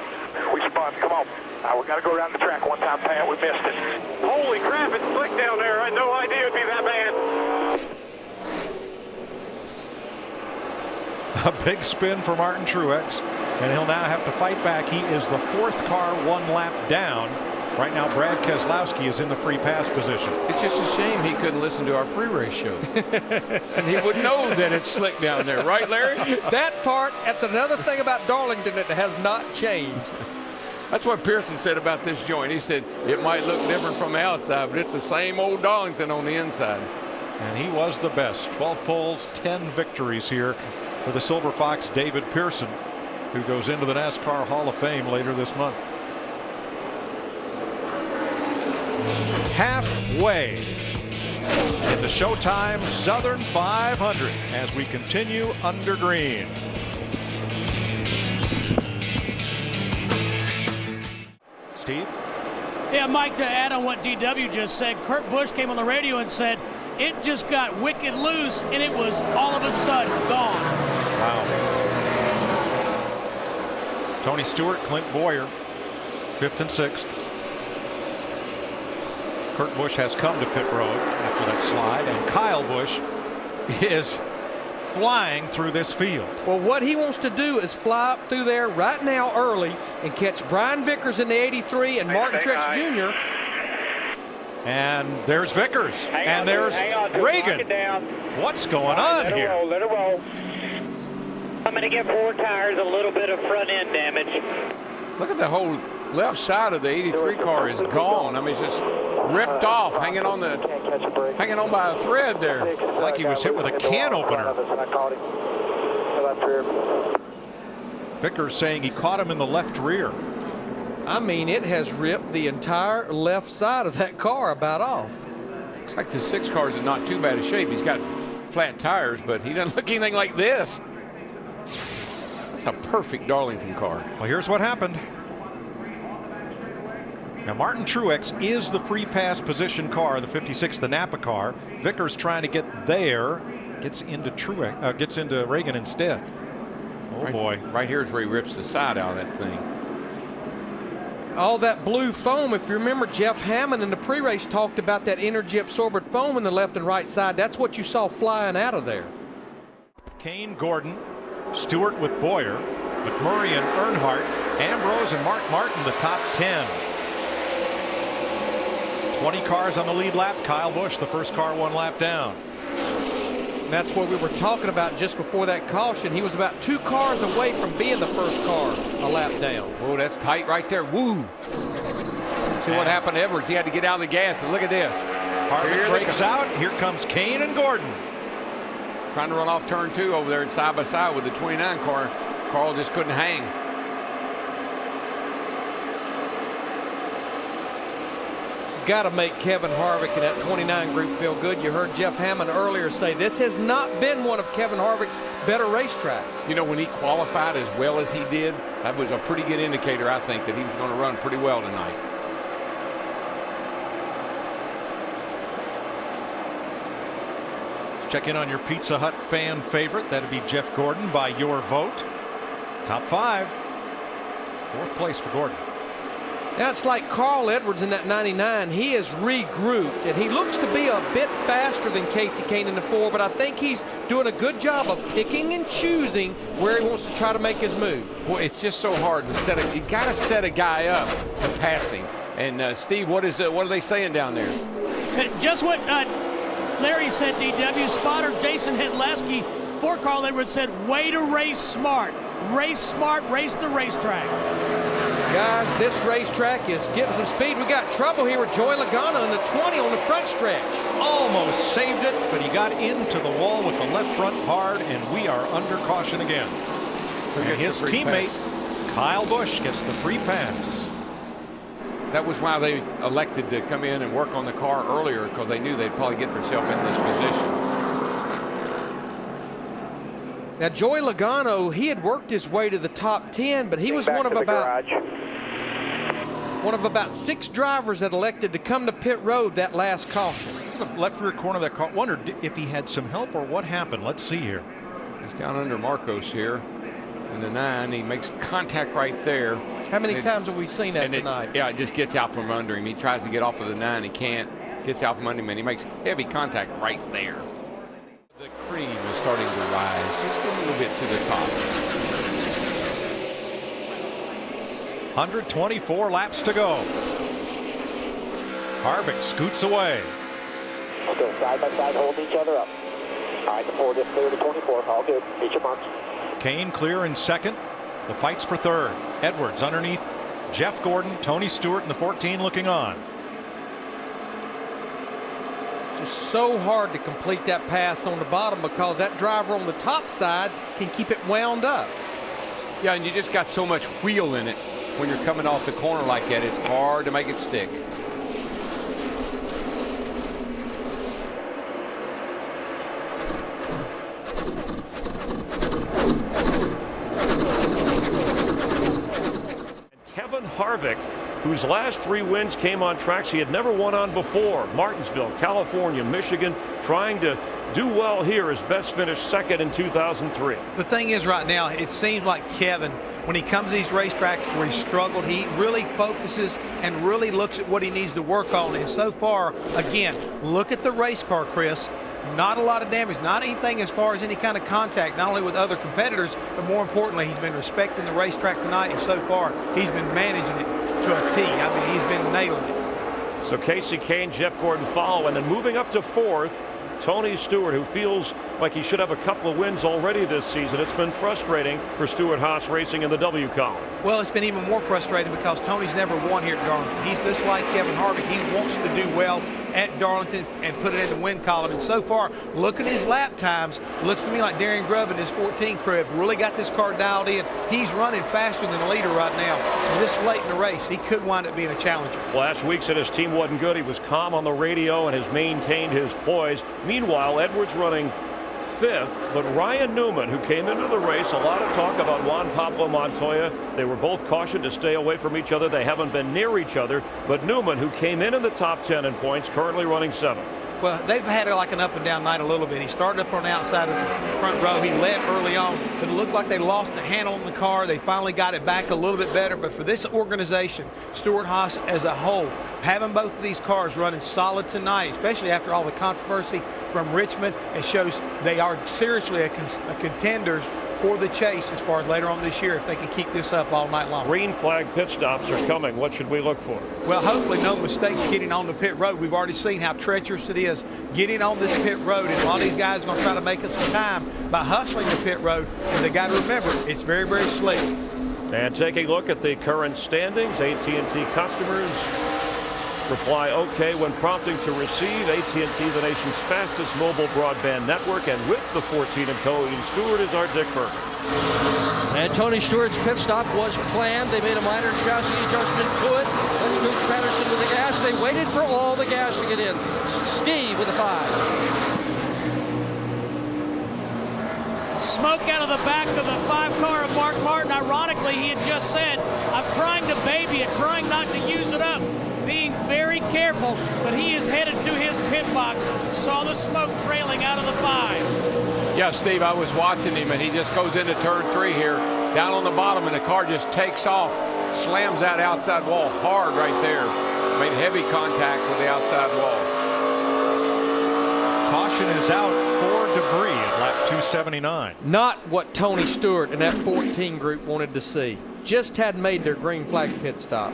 We spun, come on. Now we got to go around the track one time, Pat. We missed it. Holy crap, it's slick down there. I had no idea it'd be that bad. A big spin for Martin Truex, and he'll now have to fight back. He is the 4th car 1 lap down. Right now, Brad Keselowski is in the free pass position. It's just a shame he couldn't listen to our pre-race show. And he would know that it's slick down there. Right, Larry? That part, that's another thing about Darlington that has not changed. That's what Pearson said about this joint. He said it might look different from the outside, but it's the same old Darlington on the inside. And he was the best. 12 poles, 10 victories here for the Silver Fox, David Pearson, who goes into the NASCAR Hall of Fame later this month. Halfway in the Showtime Southern 500 as we continue under green. Steve? Yeah, Mike, to add on what DW just said, Kurt Busch came on the radio and said it just got wicked loose and it was all of a sudden gone. Wow. Tony Stewart, Clint Boyer, 5th and 6th. Kurt Busch has come to pit road after that slide, and Kyle Busch is flying through this field. Well, what he wants to do is fly up through there right now early and catch Brian Vickers in the 83 and Martin Truex Jr. And there's Vickers, and there's Regan. What's going on here? Let it roll. I'm going to get 4 tires, a little bit of front end damage. Look at the whole left side of the 83 car is gone. I mean, it's just ripped off, hanging on by a thread there. Like he was hit with a can opener. Vickers saying he caught him in the left rear. I mean, it has ripped the entire left side of that car about off. Looks like the 6 car's in not too bad a shape. He's got flat tires, but he doesn't look anything like this. That's a perfect Darlington car. Well, here's what happened. Now, Martin Truex is the free pass position car, the 56, the Napa car. Vickers trying to get there, gets into Regan instead. Oh, boy. Right here is where he rips the side out of that thing. All that blue foam, if you remember, Jeff Hammond in the pre-race talked about that energy absorbent foam in the left and right side. That's what you saw flying out of there. Kane, Gordon, Stewart with Boyer, McMurray and Earnhardt, Ambrose and Mark Martin, the top 10. 20 cars on the lead lap. Kyle Busch, the first car 1 lap down. And that's what we were talking about just before that caution. He was about 2 cars away from being the first car a lap down. Oh, that's tight right there. Woo! See what happened to Edwards. He had to get out of the gas, and look at this. Harvick breaks out. Here comes Kane and Gordon. Trying to run off turn 2 over there side by side with the 29 car. Carl just couldn't hang. It's got to make Kevin Harvick and that 29 group feel good. You heard Jeff Hammond earlier say this has not been one of Kevin Harvick's better racetracks. You know, when he qualified as well as he did, that was a pretty good indicator, I think, that he was going to run pretty well tonight. Let's check in on your Pizza Hut fan favorite. That'd be Jeff Gordon by your vote. Top 5. 4th place for Gordon. Now it's like Carl Edwards in that 99. He is regrouped, and he looks to be a bit faster than Casey Kane in the 4, but I think he's doing a good job of picking and choosing where he wants to try to make his move. Well, it's just so hard to set you got to set a guy up to passing. And Steve, what are they saying down there? Just what Larry said, DW. Spotter Jason Hedleski for Carl Edwards said, way to race smart. Race smart, race the racetrack. Guys, this racetrack is getting some speed. We got trouble here with Joey Logano in the 20 on the front stretch. Almost saved it, but he got into the wall with the left front hard, and we are under caution again. And his teammate, Kyle Busch, gets the free pass. That was why they elected to come in and work on the car earlier, because they knew they'd probably get themselves in this position. Now, Joey Logano, he had worked his way to the top 10, but he was one of about 6 drivers that elected to come to pit road that last caution. The left rear corner of that car. Wondered if he had some help or what happened. Let's see here. He's down under Marcos here in the 9. He makes contact right there. How many times have we seen that tonight? Yeah, it just gets out from under him. He tries to get off of the 9. He can't. Gets out from under him, and he makes heavy contact right there. The cream is starting to rise just a little bit to the top. 124 laps to go. Harvick scoots away. Still side by side holding each other up. All right, the 4 is clear to 24. All good. Reach your marks. Kane clear in 2nd. The fight's for 3rd. Edwards underneath Jeff Gordon, Tony Stewart in the 14 looking on. Just so hard to complete that pass on the bottom because that driver on the top side can keep it wound up. Yeah, and you just got so much wheel in it when you're coming off the corner like that. It's hard to make it stick. Kevin Harvick, whose last 3 wins came on tracks he had never won on before. Martinsville, California, Michigan, trying to do well here. His best finish 2nd in 2003. The thing is right now, it seems like Kevin, when he comes to these racetracks where he struggled, he really focuses and really looks at what he needs to work on. And so far, again, look at the race car, Chris. Not a lot of damage, not anything as far as any kind of contact, not only with other competitors, but more importantly, he's been respecting the racetrack tonight, and so far, he's been managing it to a T. I mean, he's been nailing it. So Casey Kane, Jeff Gordon follow, and then moving up to 4th, Tony Stewart, who feels like he should have a couple of wins already this season. It's been frustrating for Stewart-Haas Racing in the W column. Well, it's been even more frustrating because Tony's never won here at Darlington. He's just like Kevin Harvick. He wants to do well at Darlington and put it in the win column. And so far, look at his lap times. Looks to me like Darian Grubb and his 14 crew have really got this car dialed in. He's running faster than the leader right now. And this late in the race, he could wind up being a challenger. Last week said his team wasn't good. He was calm on the radio and has maintained his poise. Meanwhile, Edwards running 5th, but Ryan Newman, who came into the race, a lot of talk about Juan Pablo Montoya. They were both cautioned to stay away from each other. They haven't been near each other, but Newman, who came in the top 10 in points, currently running 7th. Well, they've had like an up and down night a little bit. He started up on the outside of the front row. He led early on, but it looked like they lost the handle on the car. They finally got it back a little bit better. But for this organization, Stewart-Haas as a whole, having both of these cars running solid tonight, especially after all the controversy from Richmond, it shows they are seriously a contenders for the chase as far as later on this year if they can keep this up all night long. Green flag pit stops are coming. What should we look for? Well, hopefully no mistakes getting on the pit road. We've already seen how treacherous it is getting on this pit road, and a lot of these guys are going to try to make us some time by hustling the pit road. And they got to remember, it's very, very slick. And taking a look at the current standings, AT&T customers reply OK when prompting to receive. AT&T, the nation's fastest mobile broadband network, and with the 14 in tow, Ian Stewart is our Dick Burke. And Tony Stewart's pit stop was planned. They made a minor chassis adjustment to it. That's Goose Patterson with the gas. They waited for all the gas to get in. Steve with the 5. Smoke out of the back of the 5 car of Mark Martin. Ironically, he had just said, I'm trying to baby it, trying not to use it up, being very careful, but he is headed to his pit box. Saw the smoke trailing out of the 5. Yeah, Steve, I was watching him, and he just goes into turn 3 here, down on the bottom, and the car just takes off, slams that outside wall hard right there. Made heavy contact with the outside wall. Caution is out for debris at lap 279. Not what Tony Stewart and that 14 group wanted to see. Just had made their green flag pit stop.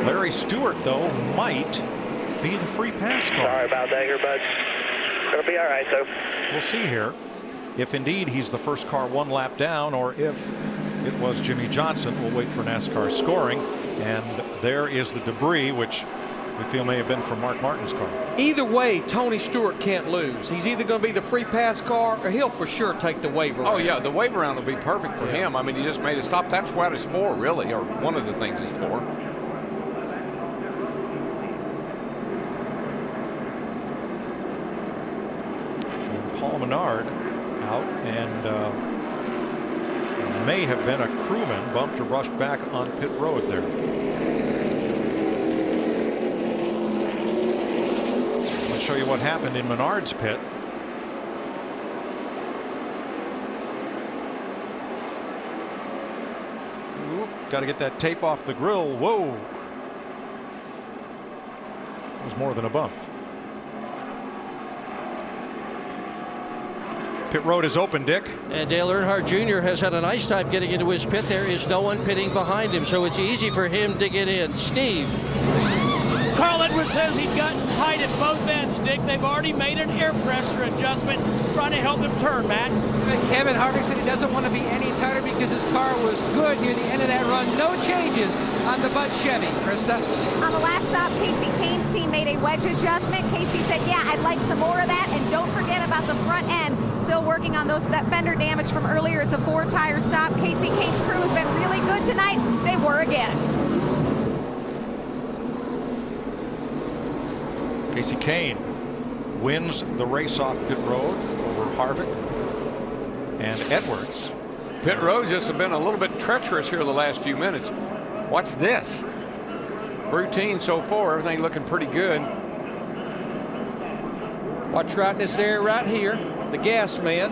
Larry Stewart, though, might be the free pass car. Sorry about that here, bud. Gonna be all right, though. We'll see here if indeed he's the first car 1 lap down, or if it was Jimmy Johnson. We'll wait for NASCAR scoring. And there is the debris, which we feel may have been from Mark Martin's car. Either way, Tony Stewart can't lose. He's either going to be the free pass car, or he'll for sure take the wave around. Oh, yeah, the wave around will be perfect for him. I mean, he just made a stop. That's what it's for, really, or one of the things it's for. Paul Menard out, and may have been a crewman bumped or brushed back on pit road there. I'll show you what happened in Menard's pit. Got to get that tape off the grill. Whoa. It was more than a bump. Pit road is open, Dick. And Dale Earnhardt Jr. has had a nice time getting into his pit. There is no one pitting behind him, so it's easy for him to get in. Steve. Carl Edwards says he'd gotten tight at both ends, Dick. They've already made an air pressure adjustment trying to help him turn, Matt. Kevin Harvick said he doesn't want to be any tighter because his car was good near the end of that run. No changes on the Bud Chevy. Krista? On the last stop, Casey Kane's team made a wedge adjustment. Casey said, yeah, I'd like some more of that. And don't forget about the front end. Still working on that fender damage from earlier. It's a 4-tire stop. Casey Kane's crew has been really good tonight. They were again. Casey Kane wins the race off pit road over Harvick and Edwards. Pit road's just been a little bit treacherous here the last few minutes. What's this? Routine so far, everything looking pretty good. Watch right in this area right here. The gas man.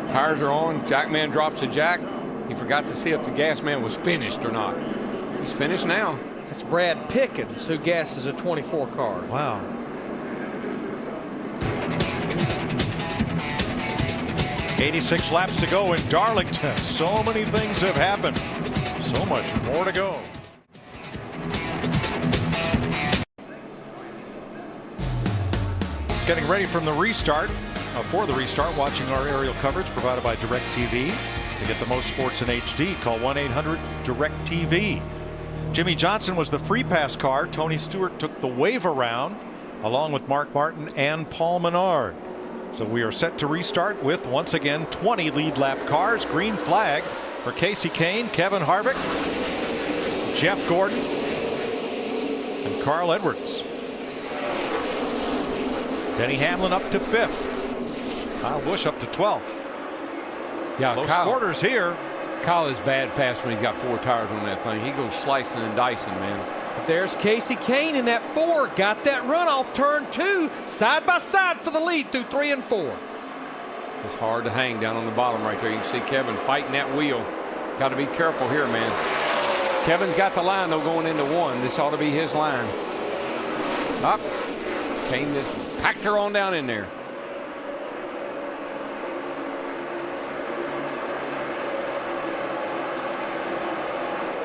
Tires are on. Jackman drops a jack. He forgot to see if the gas man was finished or not. He's finished now. That's Brad Pickens, who gasses a 24 car. Wow. "86 laps to go in Darlington." So many things have happened. So much more to go. Getting ready from the restart. For the restart, watching our aerial coverage provided by DirecTV. To get the most sports in HD, call 1-800-DIRECTV. Jimmy Johnson was the free pass car. Tony Stewart took the wave around, along with Mark Martin and Paul Menard. So we are set to restart with, once again, 20 lead lap cars. Green flag for Casey Kane, Kevin Harvick, Jeff Gordon, and Carl Edwards. Denny Hamlin up to 5th. Kyle Busch up to 12th. Yeah, close quarters here. Kyle is bad fast when he's got 4 tires on that thing. He goes slicing and dicing, man. But there's Casey Kane in that 4. Got that run off turn 2, side by side for the lead through 3 and 4. It's just hard to hang down on the bottom right there. You can see Kevin fighting that wheel. Got to be careful here, man. Kevin's got the line, though, going into 1. This ought to be his line. Up. Kane just packed her on down in there.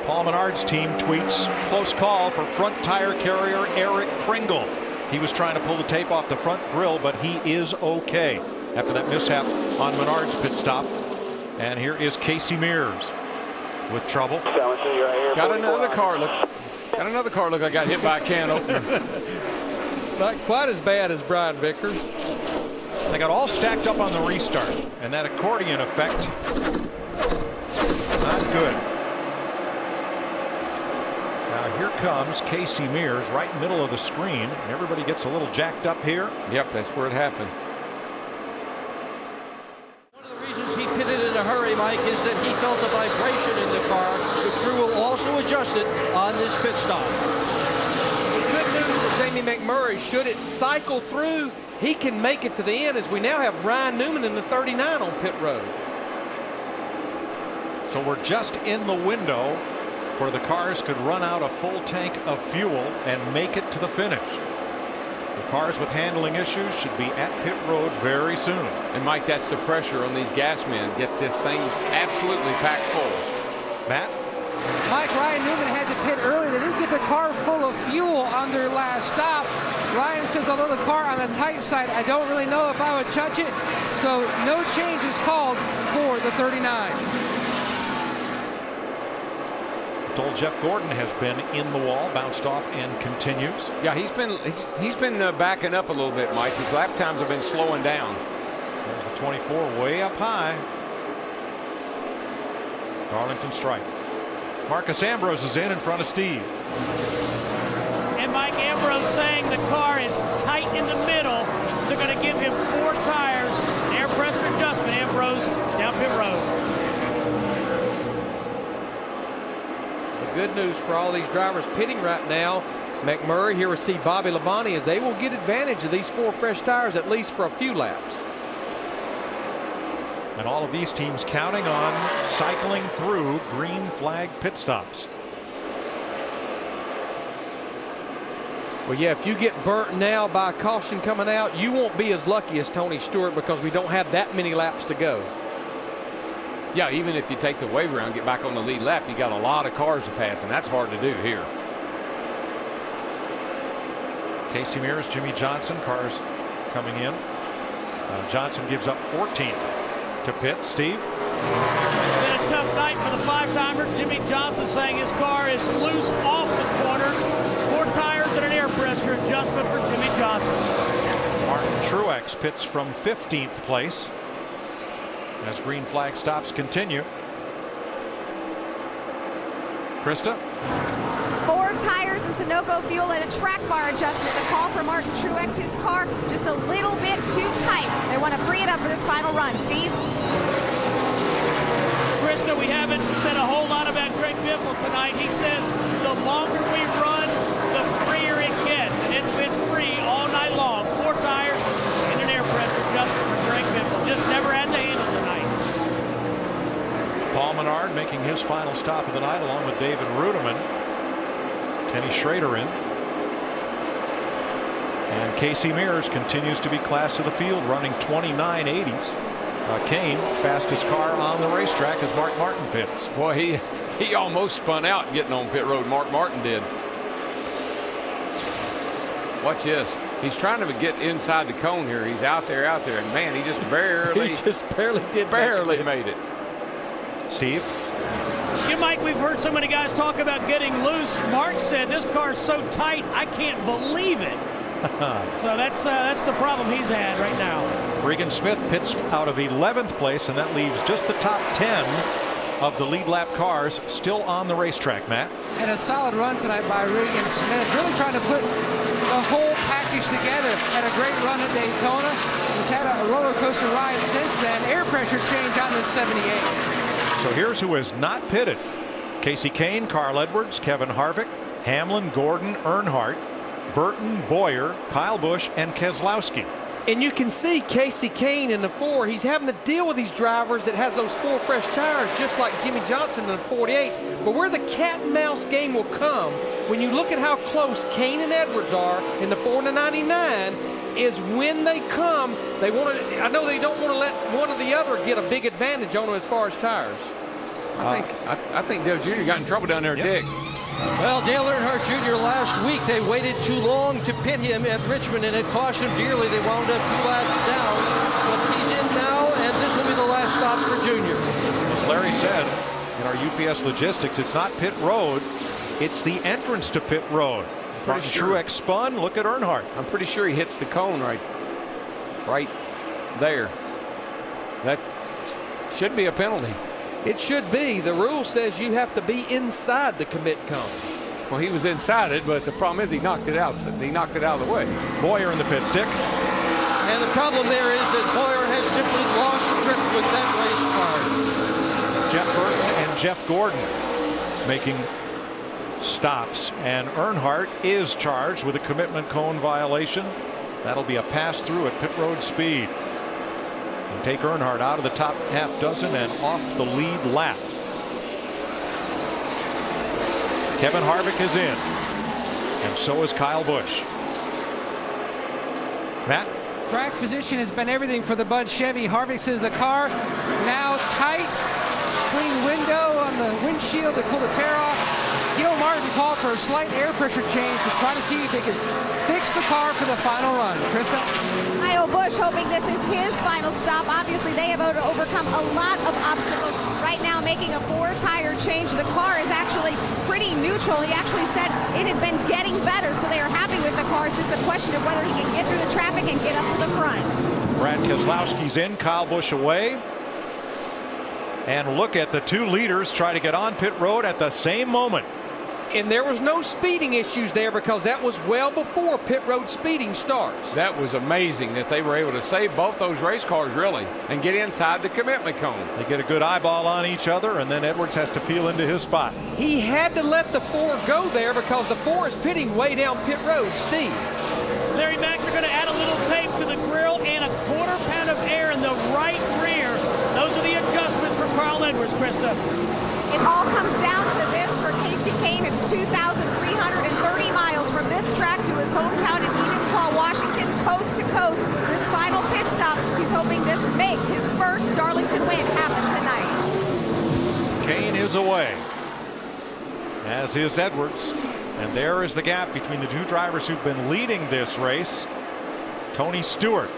Paul Menard's team tweets, close call for front tire carrier Eric Pringle. He was trying to pull the tape off the front grille, but he is okay after that mishap on Menard's pit stop. And here is Casey Mears with trouble. Got another car. Look like got hit by a can opener. Not quite as bad as Brian Vickers. They got all stacked up on the restart, and that accordion effect, not good. Now here comes Casey Mears right in the middle of the screen, and everybody gets a little jacked up here. Yep, that's where it happened. One of the reasons he pitted in a hurry, Mike, is that he felt a vibration in the car. The crew will also adjust it on this pit stop. Good news for Jamie McMurray. Should it cycle through, he can make it to the end, as we now have Ryan Newman in the 39 on pit road. So we're just in the window where the cars could run out a full tank of fuel and make it to the finish. The cars with handling issues should be at pit road very soon. And Mike, that's the pressure on these gas men. Get this thing absolutely packed full. Matt? Mike, Ryan Newman had to pit early. They didn't get the car full of fuel on their last stop. Ryan says, although the car on the tight side, I don't really know if I would touch it. So no change is called for the 39. Told Jeff Gordon has been in the wall, bounced off, and continues. Yeah, he's been backing up a little bit, Mike. His lap times have been slowing down. There's the 24 way up high. Darlington strike. Marcus Ambrose is in front of Steve. And Mike Ambrose saying the car is tight in the middle. They're going to give him 4 tires, an air pressure adjustment. Ambrose down pit road. Good news for all these drivers pitting right now. McMurray, here we see Bobby Labonte, as they will get advantage of these 4 fresh tires at least for a few laps. And all of these teams counting on cycling through green flag pit stops. Well, yeah, if you get burnt now by a caution coming out, you won't be as lucky as Tony Stewart, because we don't have that many laps to go. Yeah, even if you take the wave around, get back on the lead lap, you got a lot of cars to pass, and that's hard to do here. Casey Mears, Jimmy Johnson, cars coming in. Johnson gives up 14th to pit. Steve? Been a tough night for the 5-timer. Jimmy Johnson saying his car is loose off the corners. 4 tires and an air pressure adjustment for Jimmy Johnson. Martin Truex pits from 15th place as green flag stops continue. Krista? 4 tires and Sunoco fuel and a track bar adjustment. The call for Martin Truex, his car just a little bit too tight. They want to free it up for this final run. Steve? Krista, we haven't said a whole lot about Greg Biffle tonight. He says the longer we run, the freer it gets. And it's been free all night long. 4 tires and an air pressure adjustment for Greg Biffle. Just never had the handle tonight. Paul Menard making his final stop of the night along with David Rudiman. Kenny Schrader in. And Casey Mears continues to be class of the field, running 29.80s. Kane, fastest car on the racetrack as Mark Martin pits. Boy, he almost spun out getting on pit road. Mark Martin did. Watch this. He's trying to get inside the cone here. He's out there, and man, he just barely made it. Steve? Yeah, Mike, we've heard so many guys talk about getting loose. Mark said this car's so tight, I can't believe it. So that's the problem he's had right now. Regan Smith pits out of 11th place, and that leaves just the top 10 of the lead lap cars still on the racetrack. Matt? And a solid run tonight by Regan Smith, really trying to put the whole package together. Had a great run at Daytona. He's had a roller coaster ride since then. Air pressure change on the 78. So here's who has not pitted. Casey Kane, Carl Edwards, Kevin Harvick, Hamlin, Gordon, Earnhardt, Burton, Boyer, Kyle Busch, and Keselowski. And you can see Casey Kane in the 4. He's having to deal with these drivers that has those 4 fresh tires, just like Jimmy Johnson in the 48. But where the cat and mouse game will come, when you look at how close Kane and Edwards are in the 4 and the 99, is when they come, they want to. I know they don't want to let one or the other get a big advantage on them as far as tires. I think Dale Jr. got in trouble down there, Dick. Well, Dale Earnhardt Jr. last week, they waited too long to pit him at Richmond, and it cost him dearly. They wound up 2 laps down. But he's in now, and this will be the last stop for Junior. As Larry said, in our UPS logistics, it's not pit road, it's the entrance to pit road. Martin Truex spun. Look at Earnhardt. I'm pretty sure he hits the cone right there. That should be a penalty. It should be. The rule says you have to be inside the commit cone. Well, he was inside it, but the problem is he knocked it out. He knocked it out of the way. Boyer in the pit stick. And the problem there is that Boyer has simply lost grip with that race car. Jeff Burton and Jeff Gordon making stops, and Earnhardt is charged with a commitment cone violation. That'll be a pass through at pit road speed. And take Earnhardt out of the top half dozen and off the lead lap. Kevin Harvick is in, and so is Kyle Busch. Matt? Track position has been everything for the Bud Chevy. Harvick says the car now tight. Clean window on the windshield to pull the tear off. Gil Martin called for a slight air pressure change to try to see if they could fix the car for the final run. Krista? Kyle Busch hoping this is his final stop. Obviously, they have overcome a lot of obstacles. Right now, making a 4-tire change. The car is actually pretty neutral. He actually said it had been getting better, so they are happy with the car. It's just a question of whether he can get through the traffic and get up to the front. Brad Keselowski's in, Kyle Busch away. And look at the 2 leaders try to get on pit road at the same moment. And there was no speeding issues there because that was well before pit road speeding starts. That was amazing that they were able to save both those race cars, really, and get inside the commitment cone. They get a good eyeball on each other, and then Edwards has to peel into his spot. He had to let the 4 go there because the 4 is pitting way down pit road. Steve? Larry Mack, they're going to add a little tape to the grill and a 1/4 pound of air in the right rear. Those are the adjustments for Carl Edwards, Krista. It all comes down to this for Casey Kane. It's 2,330 miles from this track to his hometown in Enidclaw, Washington, coast to coast. This final pit stop, he's hoping this makes his first Darlington win happen tonight. Kane is away, as is Edwards. And there is the gap between the 2 drivers who've been leading this race. Tony Stewart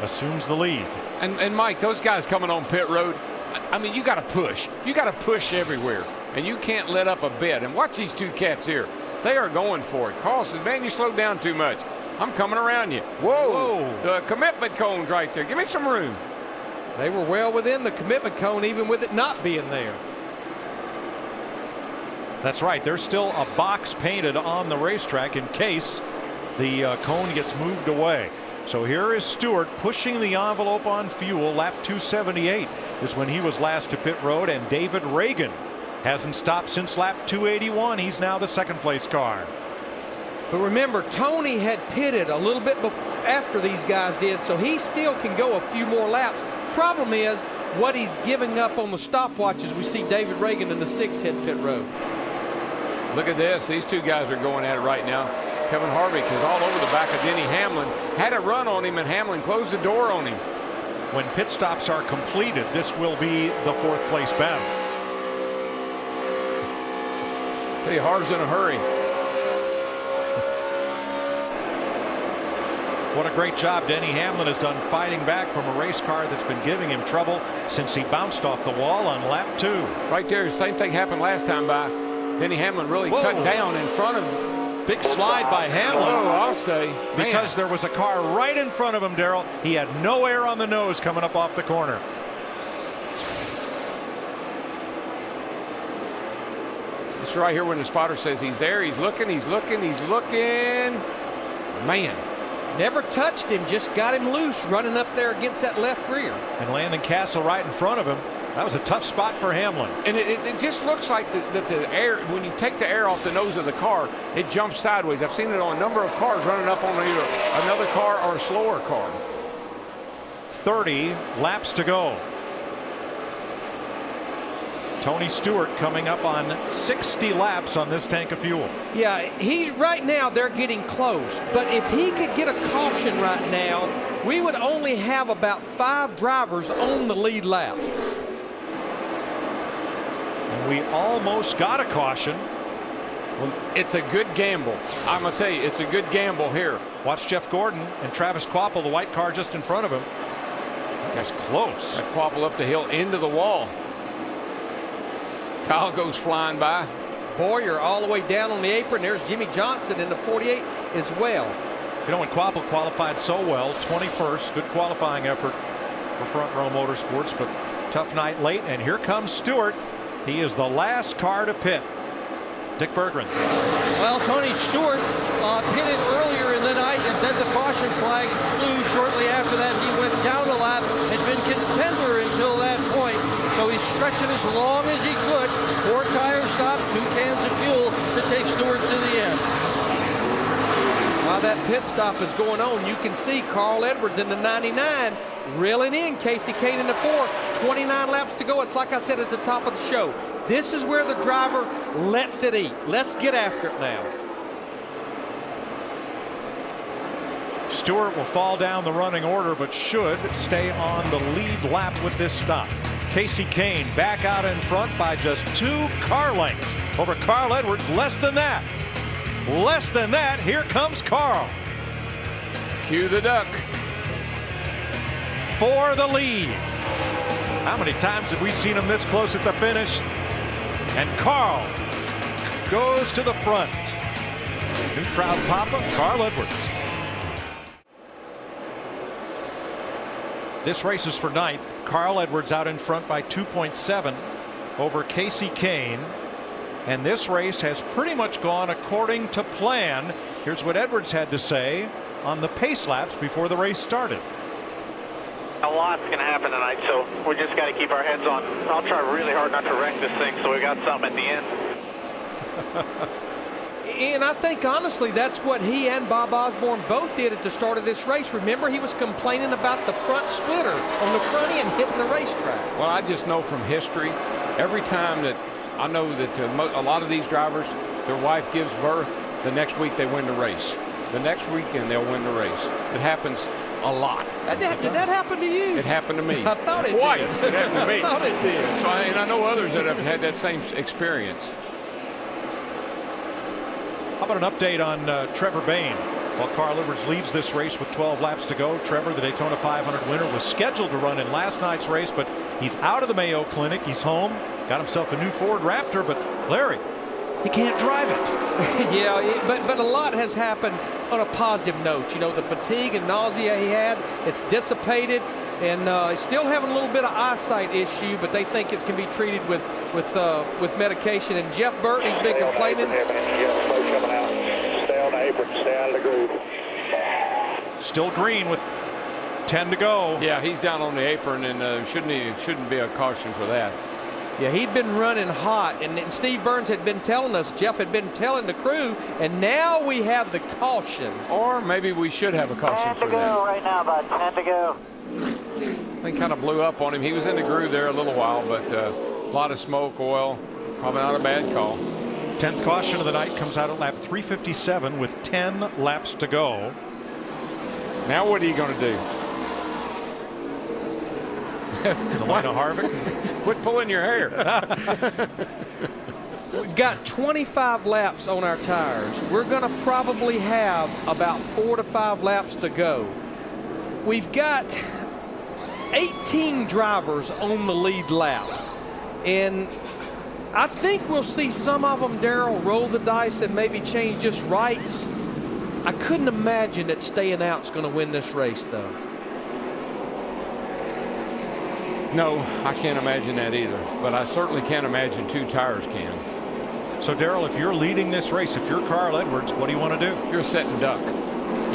assumes the lead. And Mike, those guys coming on pit road, I mean, you got to push. You got to push everywhere, and you can't let up a bit. And watch these 2 cats here. They are going for it. Carl says, man, you slowed down too much. I'm coming around you. Whoa. The commitment cone's right there. Give me some room. They were well within the commitment cone, even with it not being there. That's right. There's still a box painted on the racetrack in case the cone gets moved away. So here is Stewart pushing the envelope on fuel. Lap 278 is when he was last to pit road, and David Regan hasn't stopped since lap 281. He's now the 2nd place car. But remember, Tony had pitted a little bit after these guys did, so he still can go a few more laps. Problem is what he's giving up on the stopwatches. We see David Regan in the 6th hit pit road. Look at this. These 2 guys are going at it right now. Kevin Harvick is all over the back of Denny Hamlin. Had a run on him, and Hamlin closed the door on him. When pit stops are completed, this will be the 4th place battle. Tell you, Harv's in a hurry. What a great job Denny Hamlin has done fighting back from a race car that's been giving him trouble since he bounced off the wall on lap 2. Right there, same thing happened last time by. Denny Hamlin really cut down in front of him. Big slide by Hamlin. Oh, I'll say. Because there was a car right in front of him, Darrell. He had no air on the nose coming up off the corner. This right here when the spotter says he's there. He's looking, he's looking, he's looking. Man. Never touched him, just got him loose running up there against that left rear. And Landon Castle right in front of him. That was a tough spot for Hamlin. And it just looks like that the air, when you take the air off the nose of the car, it jumps sideways. I've seen it on a number of cars running up on either another car or a slower car. 30 laps to go. Tony Stewart coming up on 60 laps on this tank of fuel. Yeah, he's right now, they're getting close. But if he could get a caution right now, we would only have about 5 drivers on the lead lap. And we almost got a caution. Well, it's a good gamble. I'm going to tell you, it's a good gamble here. Watch Jeff Gordon and Travis Kvapil, the white car just in front of him. That's close. That Kvapil up the hill into the wall. Kyle goes flying by. Boyer all the way down on the apron. There's Jimmy Johnson in the 48 as well. You know, when Kvapil qualified so well, 21st, good qualifying effort for Front Row Motorsports, but tough night late. And here comes Stewart. He is the last car to pit. Dick Berggren. Well, Tony Stewart pitted earlier in the night, and then the caution flag flew shortly after that. He went down a lap, had been contender until that point. So he's stretching as long as he could. 4 tires stopped, 2 cans of fuel to take Stewart to the end. While that pit stop is going on, you can see Carl Edwards in the 99 reeling in Casey Kane in the 4. 29 laps to go. It's like I said at the top of the show. This is where the driver lets it eat. Let's get after it now. Stewart will fall down the running order, but should stay on the lead lap with this stop. Casey Kane back out in front by just 2 car lengths over Carl Edwards. Less than that. Less than that. Here comes Carl. Cue the duck. For the lead. How many times have we seen him this close at the finish? And Carl goes to the front. New crowd pop-up, Carl Edwards. This race is for 9th. Carl Edwards out in front by 2.7 over Casey Kane. And this race has pretty much gone according to plan. Here's what Edwards had to say on the pace laps before the race started. A lot's going to happen tonight, so we just got to keep our heads on. I'll try really hard not to wreck this thing so we got something at the end. And I think, honestly, that's what he and Bob Osborne both did at the start of this race. Remember, he was complaining about the front splitter on the front end hitting the racetrack. Well, I just know from history, every time that I know that a lot of these drivers, their wife gives birth, the next week they win the race. The next weekend they'll win the race. It happens a lot. Did that happen to you? It happened to me. I thought it Twice. did. It happened to me. I thought it did. So and I know others that have had that same experience. How about an update on Trevor Bayne? While Carl Edwards leads this race with 12 laps to go, Trevor, the Daytona 500 winner, was scheduled to run in last night's race, but he's out of the Mayo Clinic. He's home, got himself a new Ford Raptor, but Larry, he can't drive it. Yeah, but a lot has happened on a positive note. You know, the fatigue and nausea he had, it's dissipated, and he's still having a little bit of eyesight issue, but they think it can be treated with medication. And Jeff Burton, he's been complaining. Stay on the apron, stay out of the groove. Still green with 10 to go. Yeah, he's down on the apron, and shouldn't be a caution for that. Yeah, he'd been running hot, and Steve Burns had been telling us, Jeff had been telling the crew, and now we have the caution. Or maybe we should have a caution 10 for to go that. right now, about 10 to go. Thing kind of blew up on him. He was in the groove there a little while, but a lot of smoke, oil, probably not a bad call. 10th caution of the night comes out at lap 357 with 10 laps to go. Now what are you going to do? Delana Harvick. Quit pulling your hair. We've got 25 laps on our tires. We're going to probably have about 4 to 5 laps to go. We've got 18 drivers on the lead lap. And I think we'll see some of them, Darrell, roll the dice and maybe change just rights. I couldn't imagine that staying out's going to win this race, though. No, I can't imagine that either. But I certainly can't imagine 2 tires can. So, Darrell, if you're leading this race, if you're Carl Edwards, what do you want to do? You're a sitting duck.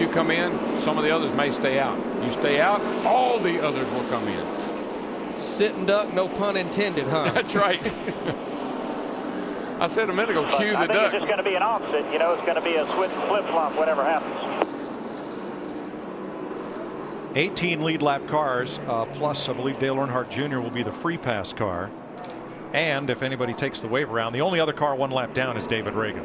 You come in, some of the others may stay out. You stay out, all the others will come in. Sitting duck, no pun intended, huh? That's right. I said a minute ago, cue the I think duck. it's just going to be an opposite. You know, it's going to be a flip-flop, whatever happens. 18 lead lap cars, plus I believe Dale Earnhardt Jr. will be the free pass car. And if anybody takes the wave around, the only other car 1 lap down is David Regan.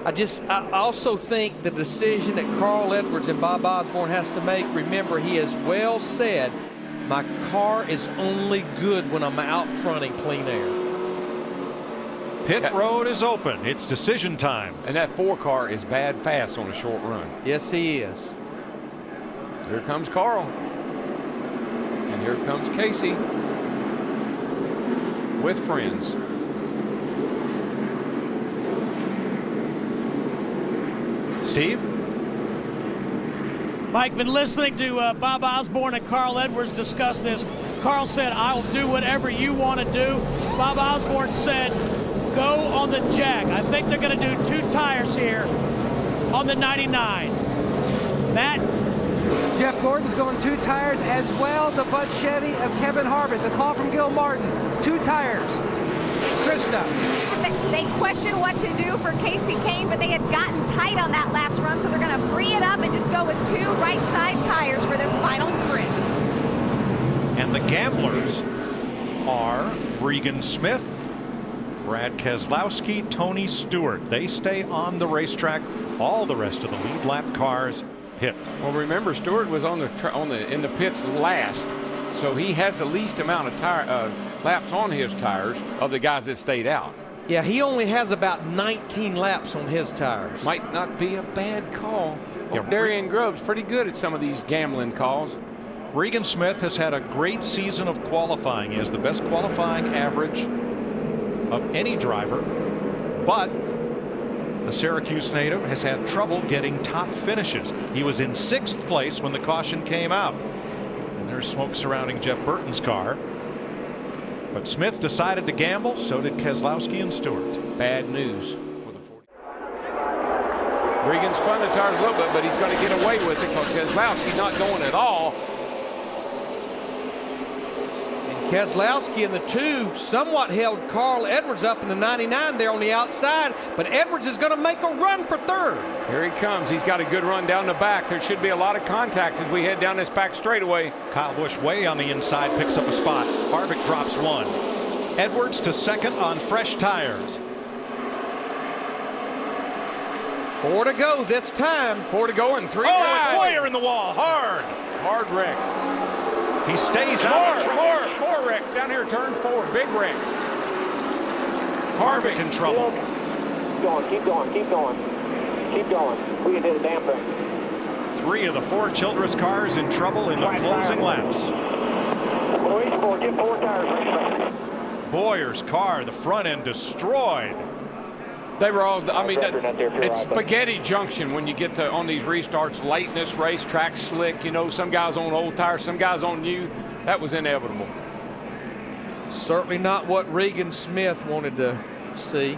I also think the decision that Carl Edwards and Bob Osborne has to make, remember, he has well said, my car is only good when I'm out fronting clean air. Pit road is open. It's decision time. And that 4 car is bad fast on a short run. Yes, he is. Here comes Carl. And here comes Casey with friends. Steve? Mike, been listening to Bob Osborne and Carl Edwards discuss this. Carl said, I'll do whatever you want to do. Bob Osborne said, go on the jack. I think they're going to do 2 tires here on the 99. Matt? Jeff Gordon's going 2 tires, as well the Bud Chevy of Kevin Harvick. The call from Gil Martin, 2 tires. Krista. They questioned what to do for Casey Kane, but they had gotten tight on that last run, so they're going to free it up and just go with 2 right side tires for this final sprint. And the gamblers are Regan Smith, Brad Keselowski, Tony Stewart. They stay on the racetrack. All the rest of the lead lap cars pit. Well, remember, Stewart was in the pits last, so he has the least amount of laps on his tires of the guys that stayed out. Yeah, he only has about 19 laps on his tires. Might not be a bad call. Yeah, Darian Grubb's pretty good at some of these gambling calls. Regan Smith has had a great season of qualifying. He has the best qualifying average of any driver, but the Syracuse native has had trouble getting top finishes. He was in 6th place when the caution came out. And there's smoke surrounding Jeff Burton's car. But Smith decided to gamble, so did Keselowski and Stewart. Bad news for the 40. Regan spun the tires a little bit, but he's going to get away with it because Keselowski not going at all. And Keselowski in the 2 somewhat held Carl Edwards up in the 99 there on the outside, but Edwards is going to make a run for 3rd. Here he comes. He's got a good run down the back. There should be a lot of contact as we head down this back straightaway. Kyle Busch way on the inside picks up a spot. Harvick drops 1. Edwards to 2nd on fresh tires. 4 to go this time. 4 to go and 3 Oh, guys. it's Boyer in the wall. Hard wreck. He stays out. More wrecks down here. Turn 4. Big wreck. Harvick in trouble. Keep going. We can do the damn thing. 3 of the 4 Childress cars in trouble in the closing laps. Get 4 tires. Boyer's car, the front end destroyed. They were all, I mean, it's spaghetti junction when you get on these restarts late in this race, track slick, you know, some guys on old tires, some guys on new. That was inevitable. Certainly not what Regan Smith wanted to see.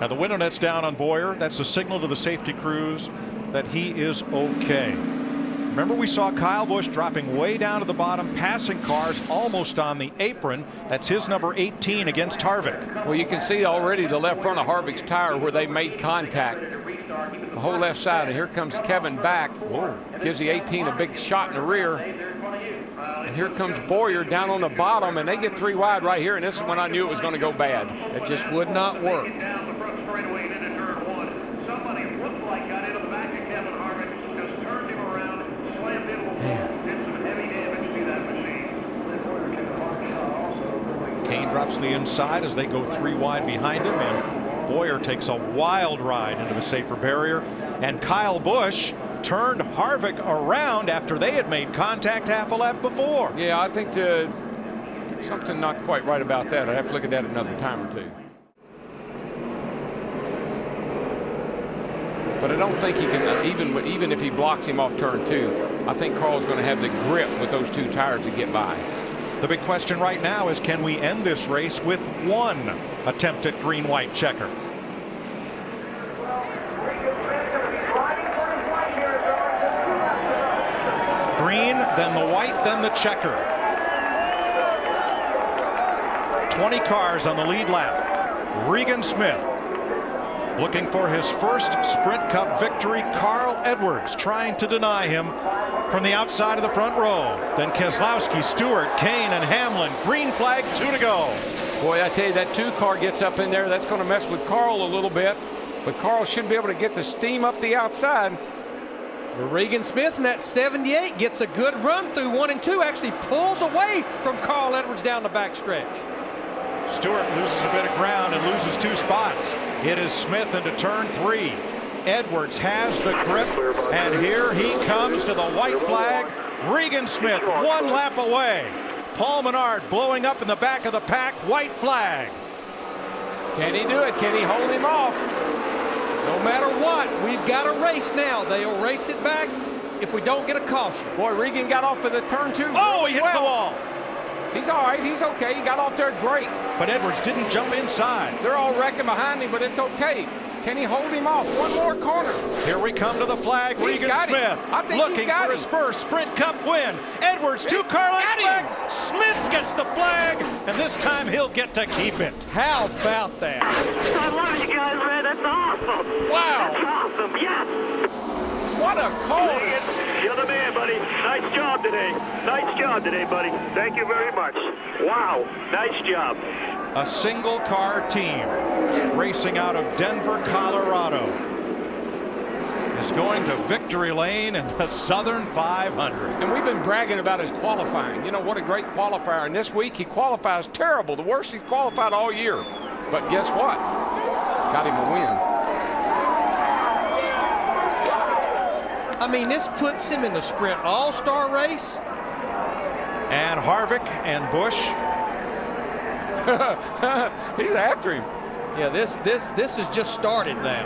Now the window net's down on Boyer. That's a signal to the safety crews that he is okay. Remember, we saw Kyle Busch dropping way down to the bottom, passing cars almost on the apron. That's his number 18 against Harvick. Well, you can see already the left front of Harvick's tire where they made contact. The whole left side, and here comes Kevin back. Whoa. Gives the 18 a big shot in the rear. And here comes Boyer down on the bottom, and they get 3 wide right here, and this is when I knew it was going to go bad. It just would not work. Kane drops the inside as they go 3 wide behind him, and Boyer takes a wild ride into the safer barrier. And Kyle Busch turned Harvick around after they had made contact half a lap before. Yeah, I think there's something not quite right about that. I'd have to look at that another time or two. But I don't think he can, even if he blocks him off turn 2, I think Carl's going to have the grip with those 2 tires to get by. The big question right now is, can we end this race with 1 attempt at green-white checker? Green, then the white, then the checker. 20 cars on the lead lap. Regan Smith looking for his first Sprint Cup victory. Carl Edwards trying to deny him from the outside of the front row. Then Keselowski, Stewart, Kane, and Hamlin. Green flag, 2 to go. Boy, I tell you, that 2 car gets up in there. That's going to mess with Carl a little bit. But Carl should be able to get the steam up the outside. Regan Smith in that 78 gets a good run through 1 and 2. Actually pulls away from Carl Edwards down the backstretch. Stewart loses a bit of ground and loses 2 spots. It is Smith into turn 3. Edwards has the grip, and here he comes to the white flag. Regan Smith 1 lap away. Paul Menard blowing up in the back of the pack. White flag. Can he do it? Can he hold him off? No matter what, we've got a race now. They'll race it back if we don't get a caution. Boy, Regan got off to the turn 2. Oh, he hits the wall. He's all right. He's okay. He got off there great. But Edwards didn't jump inside. They're all wrecking behind him, but it's okay. Can he hold him off? 1 more corner. Here we come to the flag. Regan Smith looking for his first Sprint Cup win. Edwards 2 car lengths back. Smith gets the flag, and this time he'll get to keep it. How about that? I love you guys, man. That's awesome. Wow. That's awesome. Yes. What a call. You're the man, buddy. Nice job today. Nice job today, buddy. Thank you very much. Wow. Nice job. A single car team racing out of Denver, Colorado is going to victory lane in the Southern 500. And we've been bragging about his qualifying. You know, what a great qualifier. And this week he qualifies terrible. The worst he's qualified all year. But guess what? Got him a win. I mean, this puts him in the Sprint All-Star race. And Harvick and Busch. He's after him. Yeah, this has just started now.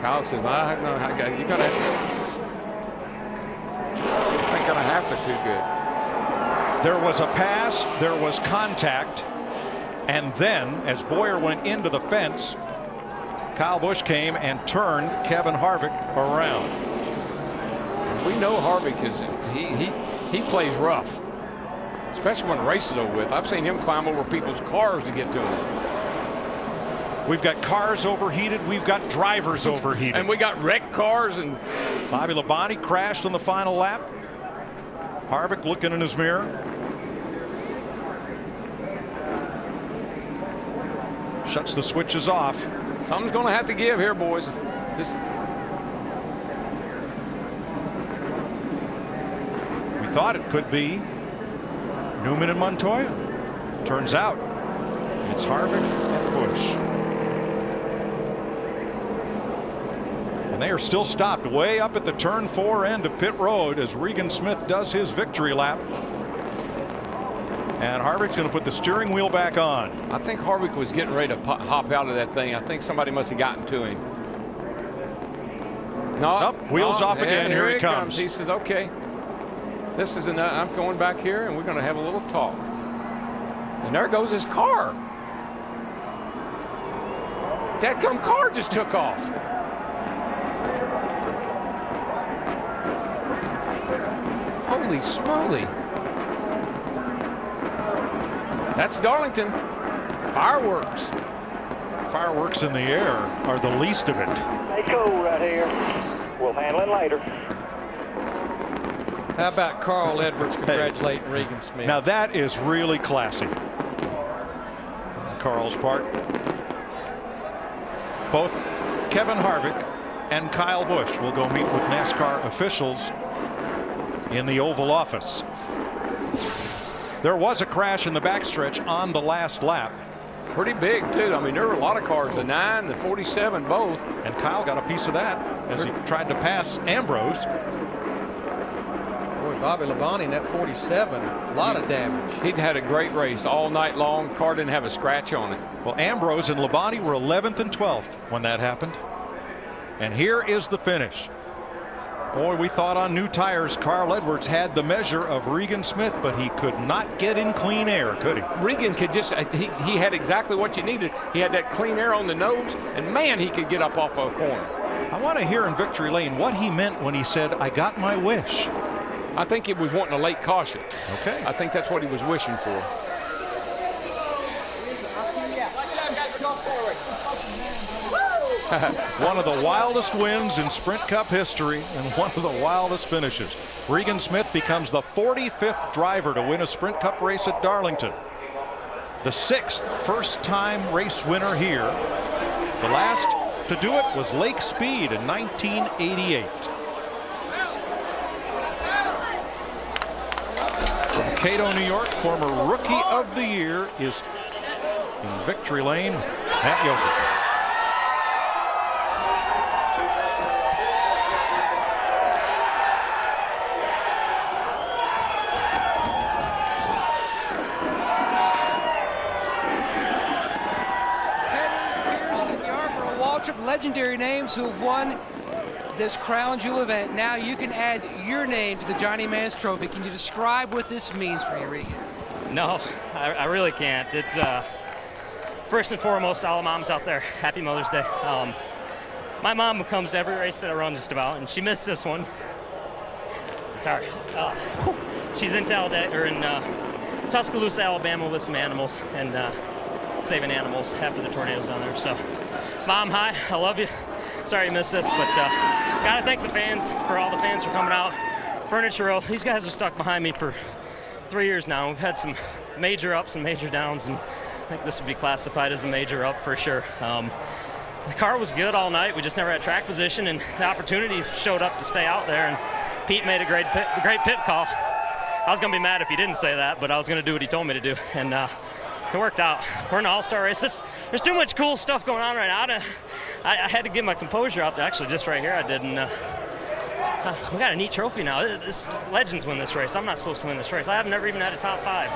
Kyle says, I know how you're gonna have to. This ain't gonna happen too good. There was a pass, there was contact, and then as Boyer went into the fence, Kyle Busch came and turned Kevin Harvick around. We know Harvick is he plays rough. Especially when the race is over with. I've seen him climb over people's cars to get to him. We've got cars overheated. We've got drivers overheated. And we got wrecked cars. And Bobby Labonte crashed on the final lap. Harvick looking in his mirror. Shuts the switches off. Something's going to have to give here, boys. We thought it could be Newman and Montoya. Turns out it's Harvick and Busch. And they are still stopped way up at the turn 4 end of pit road as Regan Smith does his victory lap. And Harvick's going to put the steering wheel back on. I think Harvick was getting ready to hop out of that thing. I think somebody must have gotten to him. No, wheels off again. Here he comes. He says, okay. This is enough. I'm going back here, and we're going to have a little talk. And there goes his car. That car just took off. Holy smoly. That's Darlington. Fireworks. Fireworks in the air are the least of it. Stay cool right here. We'll handle it later. How about Carl Edwards congratulating Regan Smith? Now that is really classy on Carl's part. Both Kevin Harvick and Kyle Busch will go meet with NASCAR officials in the Oval Office. There was a crash in the backstretch on the last lap. Pretty big, too. I mean, there were a lot of cars, the 9, the 47, both. And Kyle got a piece of that as he tried to pass Ambrose. Boy, Bobby Labonte in that 47, a lot of damage. He'd had a great race all night long. Car didn't have a scratch on it. Well, Ambrose and Labonte were 11th and 12th when that happened. And here is the finish. Boy, we thought on new tires Carl Edwards had the measure of Regan Smith, but he could not get in clean air, could he? Regan could just, he had exactly what you needed. He had that clean air on the nose, and man, he could get up off a corner. I want to hear in victory lane what he meant when he said, I got my wish. I think he was wanting a late caution. Okay. I think that's what he was wishing for. One of the wildest wins in Sprint Cup history and one of the wildest finishes. Regan Smith becomes the 45th driver to win a Sprint Cup race at Darlington. The 6th first-time race winner here. The last to do it was Lake Speed in 1988. From Cato, New York, former Rookie of the Year is in victory lane, Matt Yoker. Legendary names who have won this crown jewel event. Now you can add your name to the Johnny Mans Trophy. Can you describe what this means for you, Regan? No, I really can't. It's first and foremost, all the moms out there, happy Mother's Day. My mom comes to every race that I run just about, and she missed this one. Sorry. She's in Tuscaloosa, Alabama with some animals and saving animals after the tornadoes down there. So, Mom, hi, I love you. Sorry you missed this, but gotta thank the fans, all the fans for coming out. Furniture Row, these guys have stuck behind me for 3 years now. We've had some major ups and major downs, and I think this would be classified as a major up for sure. The car was good all night. We just never had track position, and the opportunity showed up to stay out there, and Pete made a great pit call. I was gonna be mad if he didn't say that, but I was gonna do what he told me to do, and it worked out. We're in an all-star race. There's too much cool stuff going on right now. I had to get my composure out there. Actually, just right here I did. And we got a neat trophy now. Legends win this race. I'm not supposed to win this race. I have never even had a top 5.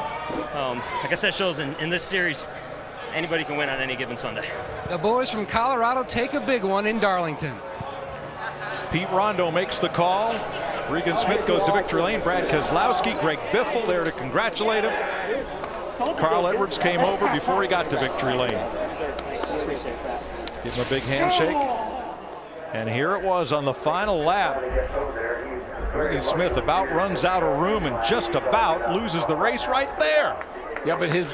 I guess that shows in this series, anybody can win on any given Sunday. The boys from Colorado take a big one in Darlington. Pete Rondo makes the call. Regan Smith goes to victory lane. Brad Keselowski, Greg Biffle there to congratulate him. Carl Edwards came over before he got to victory lane. Give him a big handshake. And here it was on the final lap. Regan Smith about runs out of room and just about loses the race right there. Yeah, but his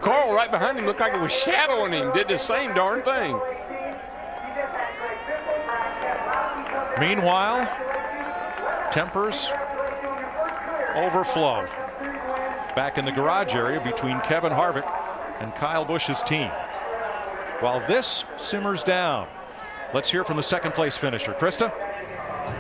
Carl right behind him looked like it was shadowing him. Did the same darn thing. Meanwhile, tempers overflow back in the garage area between Kevin Harvick and Kyle Busch's team. While this simmers down, let's hear from the second place finisher. Krista?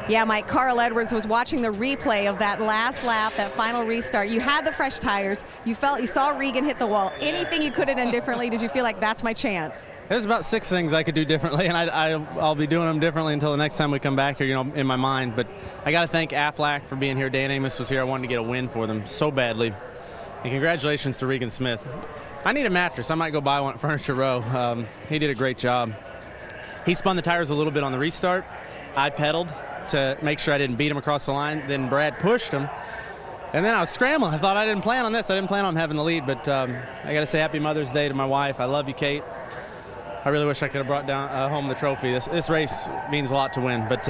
Yeah, Mike, Carl Edwards was watching the replay of that last lap, that final restart. You had the fresh tires. You saw Regan hit the wall. Anything you could have done differently? Did you feel like that's my chance? There's about 6 things I could do differently, and I'll be doing them differently until the next time we come back here, in my mind. But I got to thank Aflac for being here. Dan Amos was here. I wanted to get a win for them so badly. And congratulations to Regan Smith. I need a mattress. I might go buy one at Furniture Row. He did a great job. He spun the tires a little bit on the restart. I pedaled to make sure I didn't beat him across the line. Then Brad pushed him. And then I was scrambling. I thought I didn't plan on this. I didn't plan on having the lead. But I got to say happy Mother's Day to my wife. I love you, Kate. I really wish I could have brought home the trophy. This race means a lot to win. But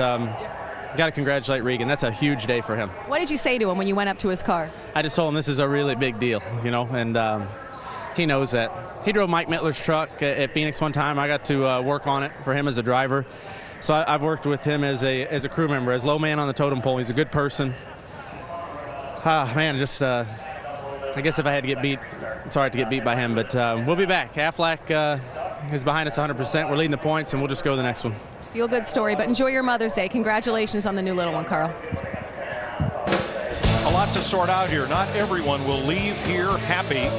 got to congratulate Regan. That's a huge day for him. What did you say to him when you went up to his car? I just told him this is a really big deal, and he knows that. He drove Mike Mittler's truck at Phoenix one time. I got to work on it for him as a driver. So I've worked with him as a crew member, as low man on the totem pole. He's a good person. Man, just I guess if I had to get beat, it's all right to get beat by him. But we'll be back. Aflac is behind us 100%. We're leading the points, and we'll just go to the next one. Feel good story, but enjoy your Mother's Day. Congratulations on the new little one, Carl. A lot to sort out here. Not everyone will leave here happy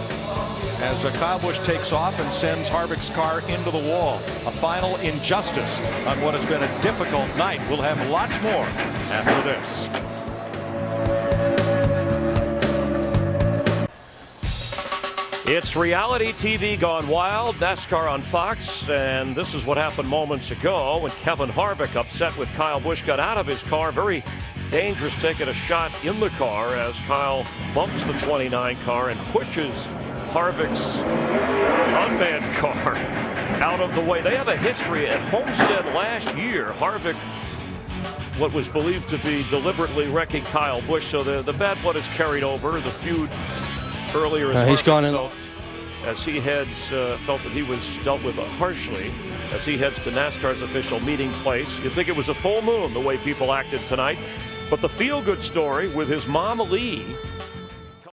as Kyle Busch takes off and sends Harvick's car into the wall. A final injustice on what has been a difficult night. We'll have lots more after this. It's reality TV gone wild, NASCAR on Fox, and this is what happened moments ago when Kevin Harvick, upset with Kyle Busch, got out of his car. Very dangerous, taking a shot in the car as Kyle bumps the 29 car and pushes Harvick's unmanned car out of the way. They have a history at Homestead last year. Harvick, what was believed to be deliberately wrecking Kyle Busch, so the bad blood is carried over. The feud earlier is he's gone in. as he heads, felt that he was dealt with harshly as he heads to NASCAR's official meeting place. You'd think it was a full moon the way people acted tonight. But the feel-good story with his mom, Lee,